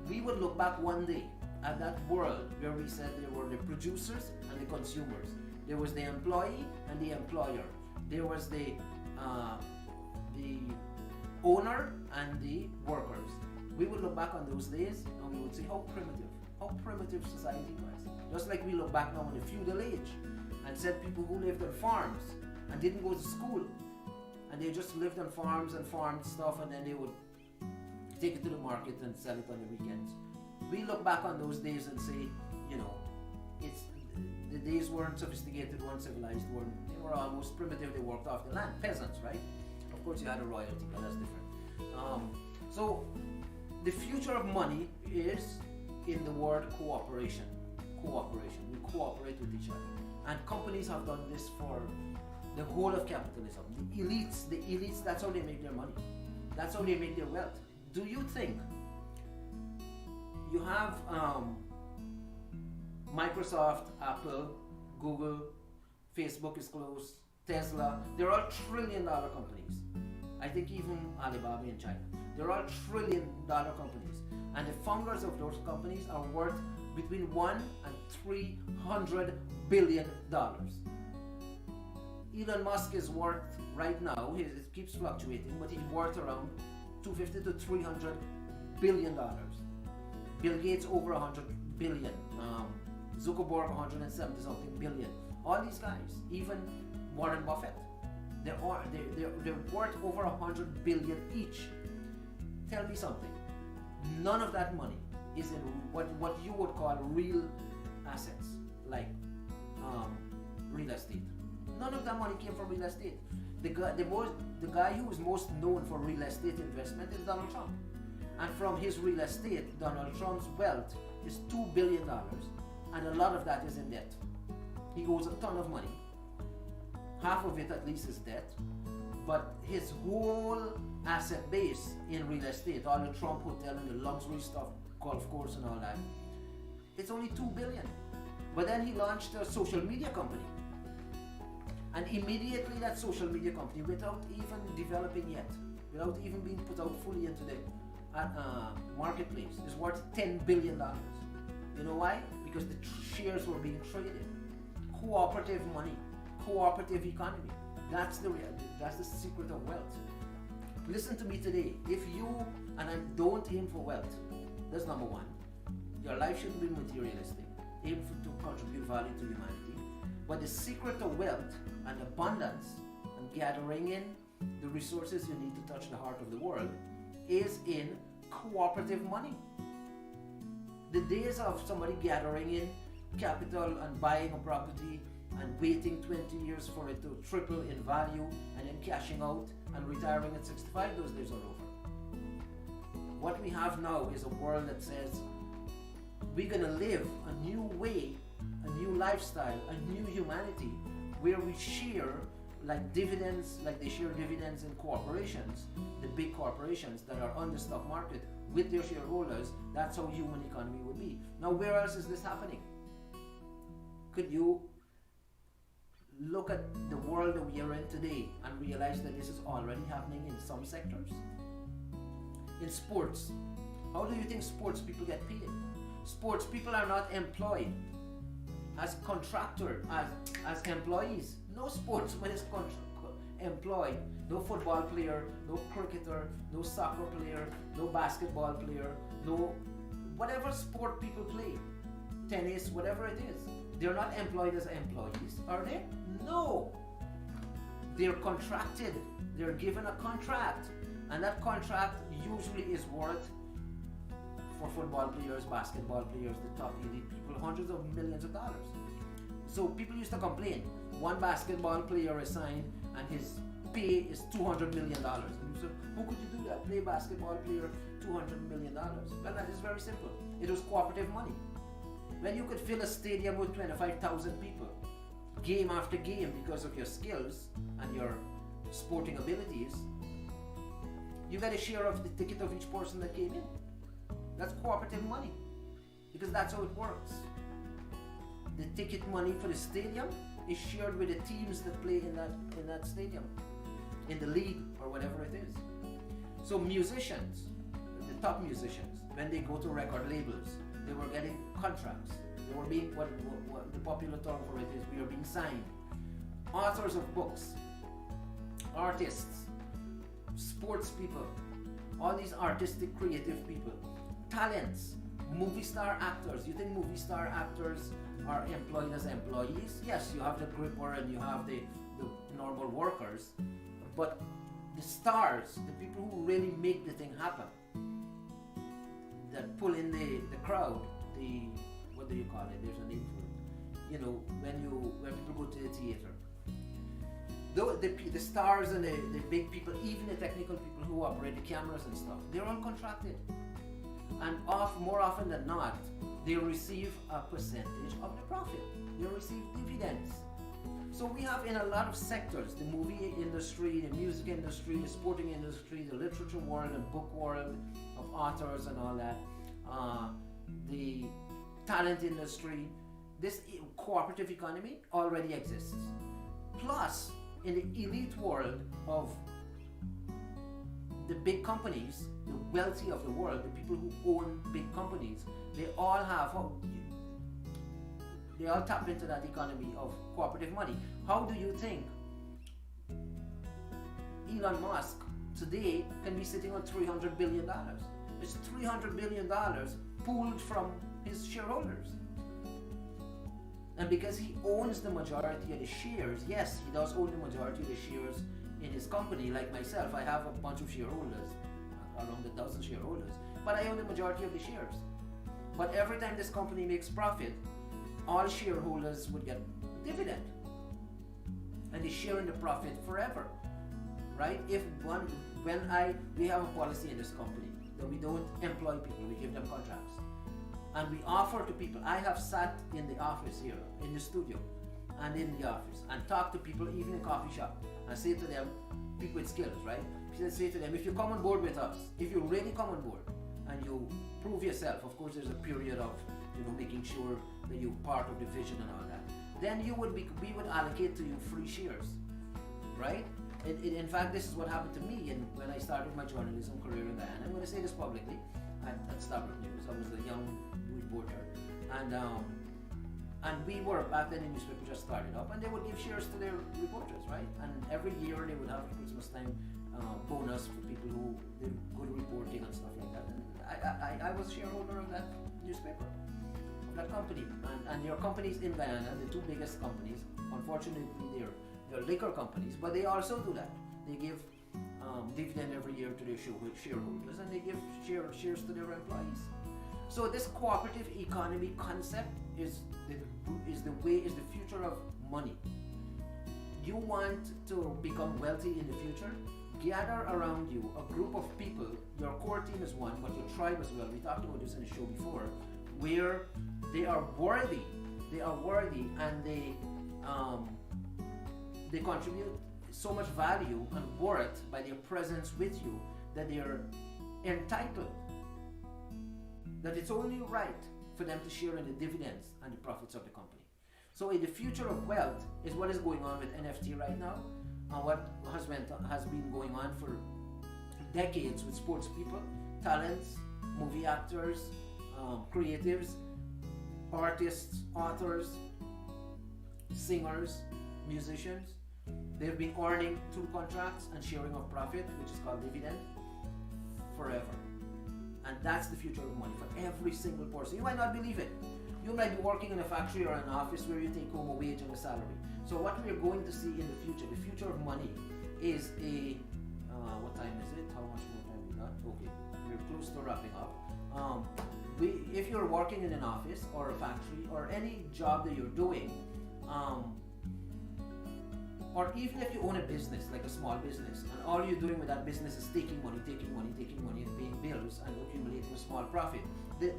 We would look back one day at that world where we said there were the producers and the consumers. There was the employee and the employer. There was the owner and the workers. We would look back on those days and we would say how primitive society was. Just like we look back now in the feudal age and said people who lived on farms and didn't go to school and they just lived on farms and farmed stuff and then they would take it to the market and sell it on the weekends. We look back on those days and say, it's the days weren't sophisticated, weren't civilized, they were almost primitive, they worked off the land, peasants, right? Of course you had a royalty, but that's different. So the future of money is in the word cooperation. Cooperation. We cooperate with each other. And companies have done this for the whole of capitalism. The elites, that's how they make their money. That's how they make their wealth. Do you think you have Microsoft, Apple, Google, Facebook is close, Tesla, they're all trillion-dollar companies. I think even Alibaba in China. They're all trillion-dollar companies. And the founders of those companies are worth between $1 and $300 billion. Elon Musk is worth, right now, it keeps fluctuating, but he's worth around $250 to $300 billion. Bill Gates over 100 billion. Zuckerberg 170 something billion. All these guys, even Warren Buffett, they're worth over 100 billion each. Tell me something. None of that money is in what you would call real assets, like real estate. None of that money came from real estate. The guy who is most known for real estate investment is Donald Trump. And from his real estate, Donald Trump's wealth is $2 billion, and a lot of that is in debt. He owes a ton of money. Half of it at least is debt, but his whole asset base in real estate, all the Trump Hotel and the luxury stuff, golf course and all that, it's only $2 billion. But then he launched a social media company. And immediately that social media company, without even developing yet, without even being put out fully into the marketplace, is worth $10 billion. You know why? Because the shares were being traded. Cooperative money, cooperative economy. That's the secret of wealth. Listen to me today. If you, and I don't aim for wealth, that's number one. Your life shouldn't be materialistic. Aim to contribute value to humanity. But the secret of wealth and abundance and gathering in the resources you need to touch the heart of the world is in cooperative money. The days of somebody gathering in capital and buying a property and waiting 20 years for it to triple in value and then cashing out and retiring at 65, those days are over. What we have now is a world that says we're going to live a new way, a new lifestyle, a new humanity where we share like dividends, like they share dividends in corporations, the big corporations that are on the stock market with their shareholders. That's how human economy would be. Now, where else is this happening? Could you look at the world that we are in today and realize that this is already happening in some sectors? In sports, how do you think sports people get paid? Sports people are not employed as contractor, as employees. No sportsman is employed. No football player, no cricketer, no soccer player, no basketball player, no whatever sport people play, tennis, whatever it is. They're not employed as employees, are they? No. They're contracted. They're given a contract, and that contract usually is worth, for football players, basketball players, the top elite people, hundreds of millions of dollars. So people used to complain. One basketball player is signed and his pay is $200 million. And you say, who could you do that? Play basketball player, $200 million. Well, that is very simple. It was cooperative money. When you could fill a stadium with 25,000 people, game after game, because of your skills and your sporting abilities, you get a share of the ticket of each person that came in. That's cooperative money, because that's how it works. The ticket money for the stadium is shared with the teams that play in that stadium, in the league or whatever it is. So musicians, the top musicians, when they go to record labels, they were getting contracts. They were being, what the popular term for it is, we are being signed. Authors of books, artists, sports people, all these artistic, creative people, talents, movie star actors. You think movie star actors are employed as employees? Yes, you have the gripper and you have the normal workers, but the stars, the people who really make the thing happen, that pull in the crowd, what do you call it? There's a name for it. You know, when people go to the theater. Though the stars and the big people, even the technical people who operate the cameras and stuff, they're all contracted. And more often than not, they receive a percentage of the profit. They receive dividends. So we have in a lot of sectors, the movie industry, the music industry, the sporting industry, the literature world and book world of authors and all that, the talent industry, this cooperative economy already exists. Plus, in the elite world of the big companies, the wealthy of the world, the people who own big companies, they all tap into that economy of cooperative money. How do you think Elon Musk today can be sitting on $300 billion? It's $300 billion pooled from his shareholders. And because he owns the majority of the shares, yes, he does own the majority of the shares in his company. Like myself, I have a bunch of shareholders, around a dozen shareholders, but I own the majority of the shares. But every time this company makes profit, all shareholders would get dividend, and they share in the profit forever, right? We have a policy in this company that we don't employ people, we give them contracts. And we offer to people, I have sat in the office here, in the studio, and in the office, and talk to people, even in a coffee shop, and say to them, people with skills, right? Say to them, if you come on board with us, if you really come on board, and you prove yourself, of course there's a period of, making sure that you're part of the vision and all that, then we would allocate to you free shares, right? In fact, this is what happened to me when I started my journalism career in Guyana. I'm going to say this publicly, at Starbuck News. I was a young reporter, and we were, back then the newspaper just started up, and they would give shares to their reporters, right? And every year they would have Christmas time bonus for people who did good reporting and stuff like that. And I was a shareholder of that newspaper, of that company. And your companies in Guyana, the two biggest companies, unfortunately they're liquor companies, but they also do that. They give dividend every year to their shareholders, and they give shares to their employees. So this cooperative economy concept is the future of money. You want to become wealthy in the future? Gather around you a group of people. Your core team is one, but your tribe as well. We talked about this in the show before, where they are worthy. They are worthy, and they contribute so much value and worth by their presence with you that they are entitled, that it's only right for them to share in the dividends and the profits of the company. So in the future of wealth is what is going on with NFT right now, and what has been going on for decades with sports people, talents, movie actors, creatives, artists, authors, singers, musicians. They've been earning through contracts and sharing of profit, which is called dividend, forever. And that's the future of money for every single person. You might not believe it. You might be working in a factory or an office where you take home a wage and a salary. So what we're going to see in the future of money is what time is it? How much more time we got? Okay, we're close to wrapping up. If you're working in an office or a factory or any job that you're doing, or even if you own a business, like a small business, and all you're doing with that business is taking money, and paying bills and accumulating a small profit,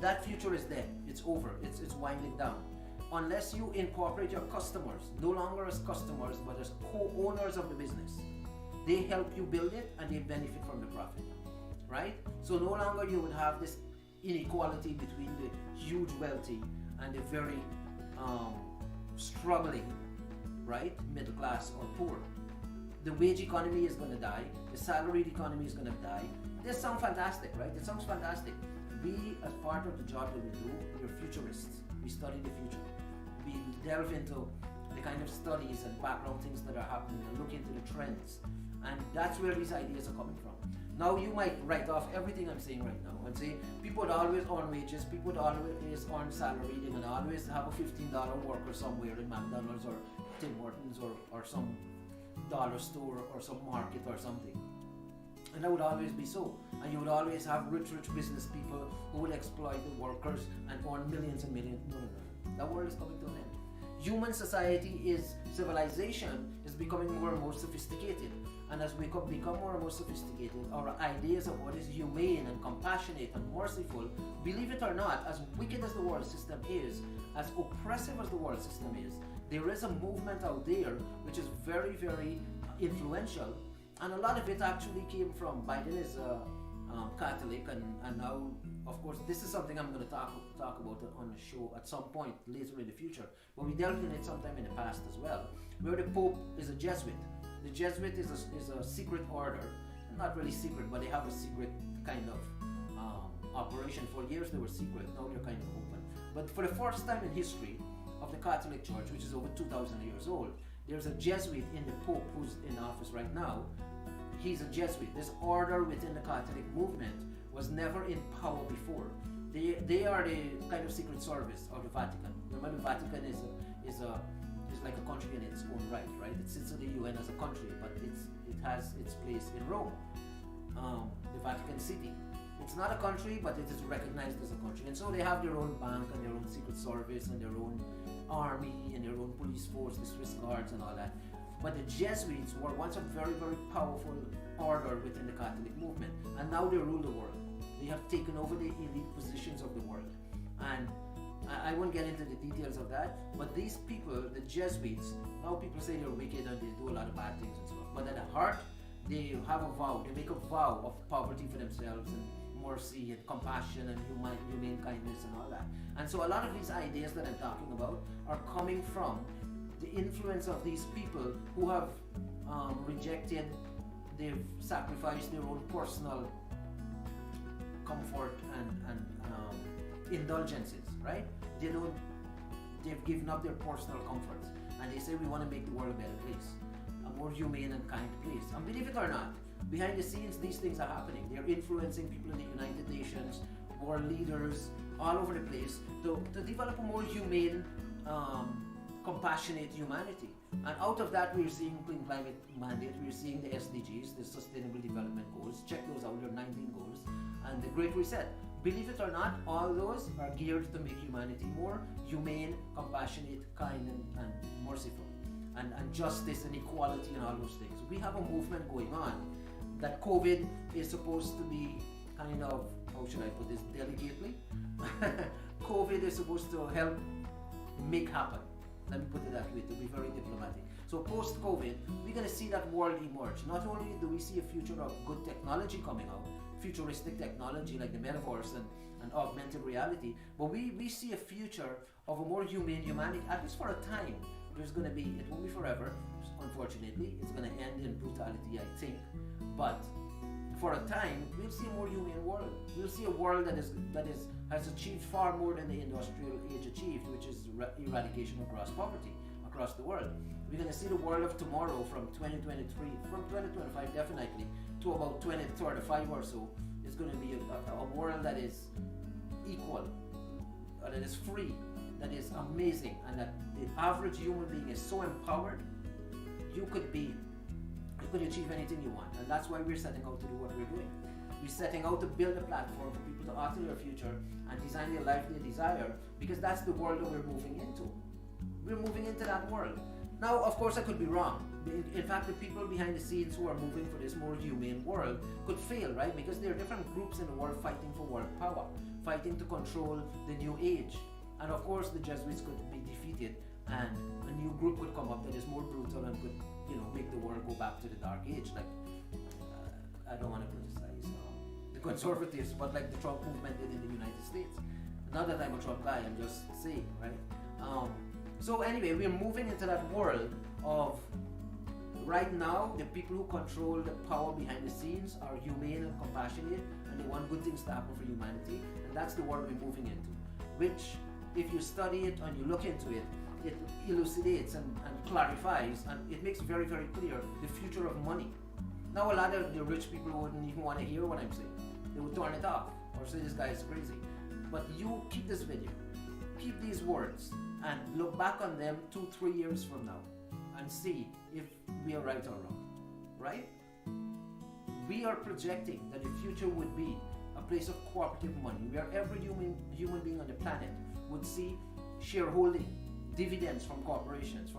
that future is dead. It's over. It's winding down. Unless you incorporate your customers, no longer as customers, but as co-owners of the business. They help you build it and they benefit from the profit. right? So no longer you would have this inequality between the huge wealthy and the very struggling, right, middle class or poor. The wage economy is going to die. The salaried economy is going to die. This sounds fantastic, right? It sounds fantastic. We, as part of the job that we do, we're futurists. We study the future. We delve into the kind of studies and background things that are happening and look into the trends. And that's where these ideas are coming from. Now you might write off everything I'm saying right now and say people would always earn wages, people would always earn salary, they would always have a $15 worker somewhere in McDonald's or Tim Hortons or some dollar store or some market or something. And that would always be so. And you would always have rich business people who would exploit the workers and earn millions and millions. No. That world is coming to an end. Human society civilization is becoming more and more sophisticated. And as we become more and more sophisticated, our ideas of what is humane and compassionate and merciful, believe it or not, as wicked as the world system is, as oppressive as the world system is, there is a movement out there which is very, very influential. And a lot of it actually came from Biden is a Catholic, and now, of course, this is something I'm going to talk about on the show at some point later in the future. But we dealt in it sometime in the past as well, where the Pope is a Jesuit. The Jesuit is a secret order, not really secret, but they have a secret kind of operation. For years they were secret, now they're kind of open. But for the first time in history of the Catholic Church, which is over 2,000 years old, there's a Jesuit in the Pope who's in office right now. He's a Jesuit. This order within the Catholic movement was never in power before. They are the kind of secret service of the Vatican. Remember, the Vatican is like a country in its own right? It sits in the UN as a country, but it has its place in Rome, the Vatican City. It's not a country, but it is recognized as a country. And so they have their own bank and their own secret service and their own army and their own police force, the Swiss Guards and all that. But the Jesuits were once a very, very powerful order within the Catholic movement, and now they rule the world. They have taken over the elite positions of the world. And I won't get into the details of that, but these people, the Jesuits, now people say they're wicked and they do a lot of bad things and stuff, but at the heart, they have a vow, they make a vow of poverty for themselves and mercy and compassion and humane kindness and all that. And so a lot of these ideas that I'm talking about are coming from the influence of these people who have rejected, they've sacrificed their own personal comfort and indulgences, right? They've given up their personal comforts and they say we want to make the world a better place, a more humane and kind place. And believe it or not, behind the scenes these things are happening. They're influencing people in the United Nations, world leaders all over the place to develop a more humane, compassionate humanity. And out of that we're seeing Clean Climate Mandate, we're seeing the SDGs, the Sustainable Development Goals. Check those out, there are 19 goals. And the Great Reset. Believe it or not, all those are geared to make humanity more humane, compassionate, kind and merciful. And justice and equality and all those things. We have a movement going on that COVID is supposed to be kind of, how should I put this delicately? COVID is supposed to help make happen. Let me put it that way to be very diplomatic. So post-COVID, we're going to see that world emerge. Not only do we see a future of good technology coming out, futuristic technology like the metaverse and augmented reality, but we see a future of a more humane humanity, at least for a time. There's going to be, it won't be forever, unfortunately. It's going to end in brutality, I think. But for a time, we'll see a more humane world. We'll see a world that has achieved far more than the industrial age achieved, which is eradication of gross poverty across the world. We're going to see the world of tomorrow from 2023, from 2025 definitely, to about 2035 or so. It's going to be a world that is equal, that is free, that is amazing, and that the average human being is so empowered, you could achieve anything you want. And that's why we're setting out to do what we're doing. We're setting out to build a platform for people to alter their future and design their life they desire, because that's the world that we're moving into. We're moving into that world. Now, of course, I could be wrong. In fact, the people behind the scenes who are moving for this more humane world could fail, right? Because there are different groups in the world fighting for world power, fighting to control the new age. And of course, the Jesuits could be defeated and a new group could come up that is more brutal and could, make the world go back to the dark age. Like, I don't want to criticize the conservatives, but like the Trump movement did in the United States. Not that I'm a Trump guy, I'm just saying, right? So anyway, we're moving into that world of, right now, the people who control the power behind the scenes are humane and compassionate, and they want good things to happen for humanity, and that's the world we're moving into, which, if you study it and you look into it, it elucidates and clarifies, and it makes very, very clear the future of money. Now, a lot of the rich people wouldn't even want to hear what I'm saying. They would turn it off or say this guy is crazy. But you keep this video, keep these words, and look back on them 2-3 years from now and see if we are right or wrong, right? We are projecting that the future would be a place of cooperative money, where every human being on the planet would see shareholding, dividends from corporations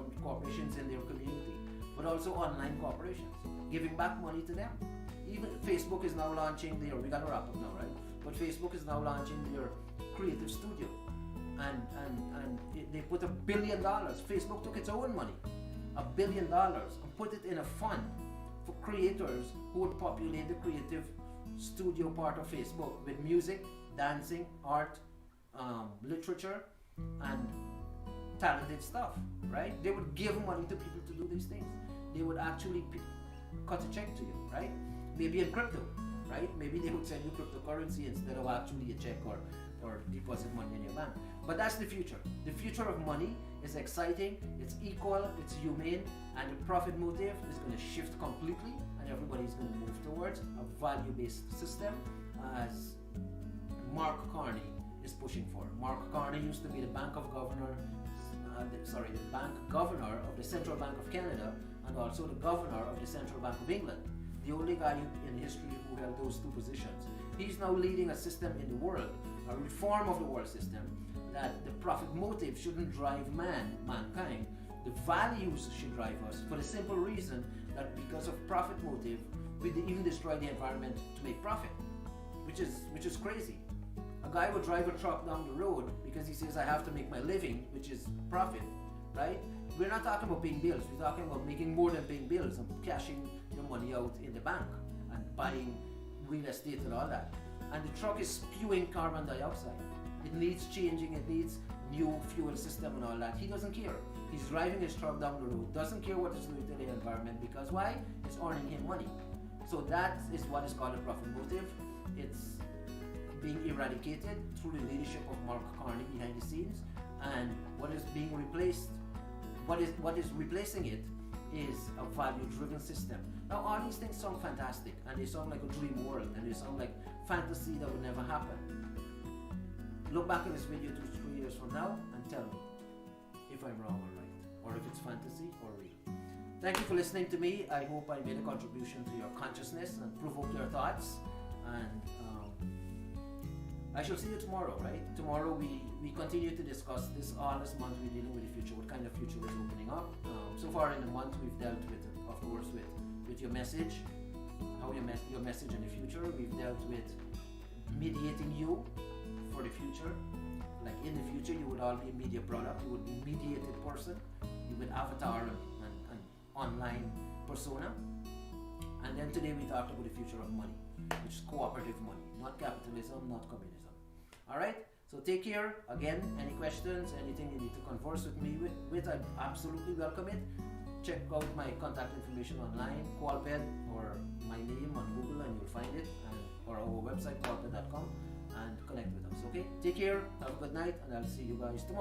in their community, but also online corporations, giving back money to them. Even Facebook is now launching their, we gotta wrap up now, right? But Facebook is now launching their creative studio, and they put $1 billion. Facebook took its own money, $1 billion, and put it in a fund for creators who would populate the creative studio part of Facebook with music, dancing, art, literature, and talented stuff, right? They would give money to people to do these things. They would actually cut a check to you, right? Maybe in crypto, right? Maybe they would send you cryptocurrency instead of actually a check or deposit money in your bank. But that's the future. The future of money is exciting, it's equal, it's humane, and the profit motive is going to shift completely, and everybody's going to move towards a value-based system, as Mark Carney is pushing for. Mark Carney used to be the bank governor of the Central Bank of Canada, and also the governor of the Central Bank of England. The only guy in history who held those two positions. He's now leading a system in the world, a reform of the world system, that the profit motive shouldn't drive mankind. The values should drive us, for the simple reason that because of profit motive, we even destroy the environment to make profit, which is crazy. A guy would drive a truck down the road because he says, I have to make my living, which is profit, right? We're not talking about paying bills. We're talking about making more than paying bills and cashing your money out in the bank and buying real estate and all that. And the truck is spewing carbon dioxide. It needs changing, it needs new fuel system and all that. He doesn't care. He's driving his truck down the road, doesn't care what it's doing to the environment, because why? It's earning him money. So that is what is called a profit motive. It's being eradicated through the leadership of Mark Carney behind the scenes, and what is being replaced, what is replacing it is a value-driven system. Now, all these things sound fantastic, and they sound like a dream world, and they sound like fantasy that would never happen. Look back at this video 2-3 years from now and tell me if I'm wrong or right, or if it's fantasy or real. Thank you for listening to me. I hope I made a contribution to your consciousness and provoked your thoughts. And I shall see you tomorrow, right? Tomorrow we continue to discuss this. All this month we're dealing with the future, what kind of future is opening up. So far in the month we've dealt with, of course, with your message, how your message in the future. We've dealt with mediating you for the future. Like in the future you would all be a media product, you would be a mediated person, you would avatar and online persona. And then today we talked about the future of money, which is cooperative money, not capitalism, not communism. Alright, so take care. Again, any questions, anything you need to converse with me with, I absolutely welcome it. Check out my contact information online, Cooped, or my name on Google, and you'll find it, or our website, cooped.com, and connect with us. Okay, take care, have a good night, and I'll see you guys tomorrow.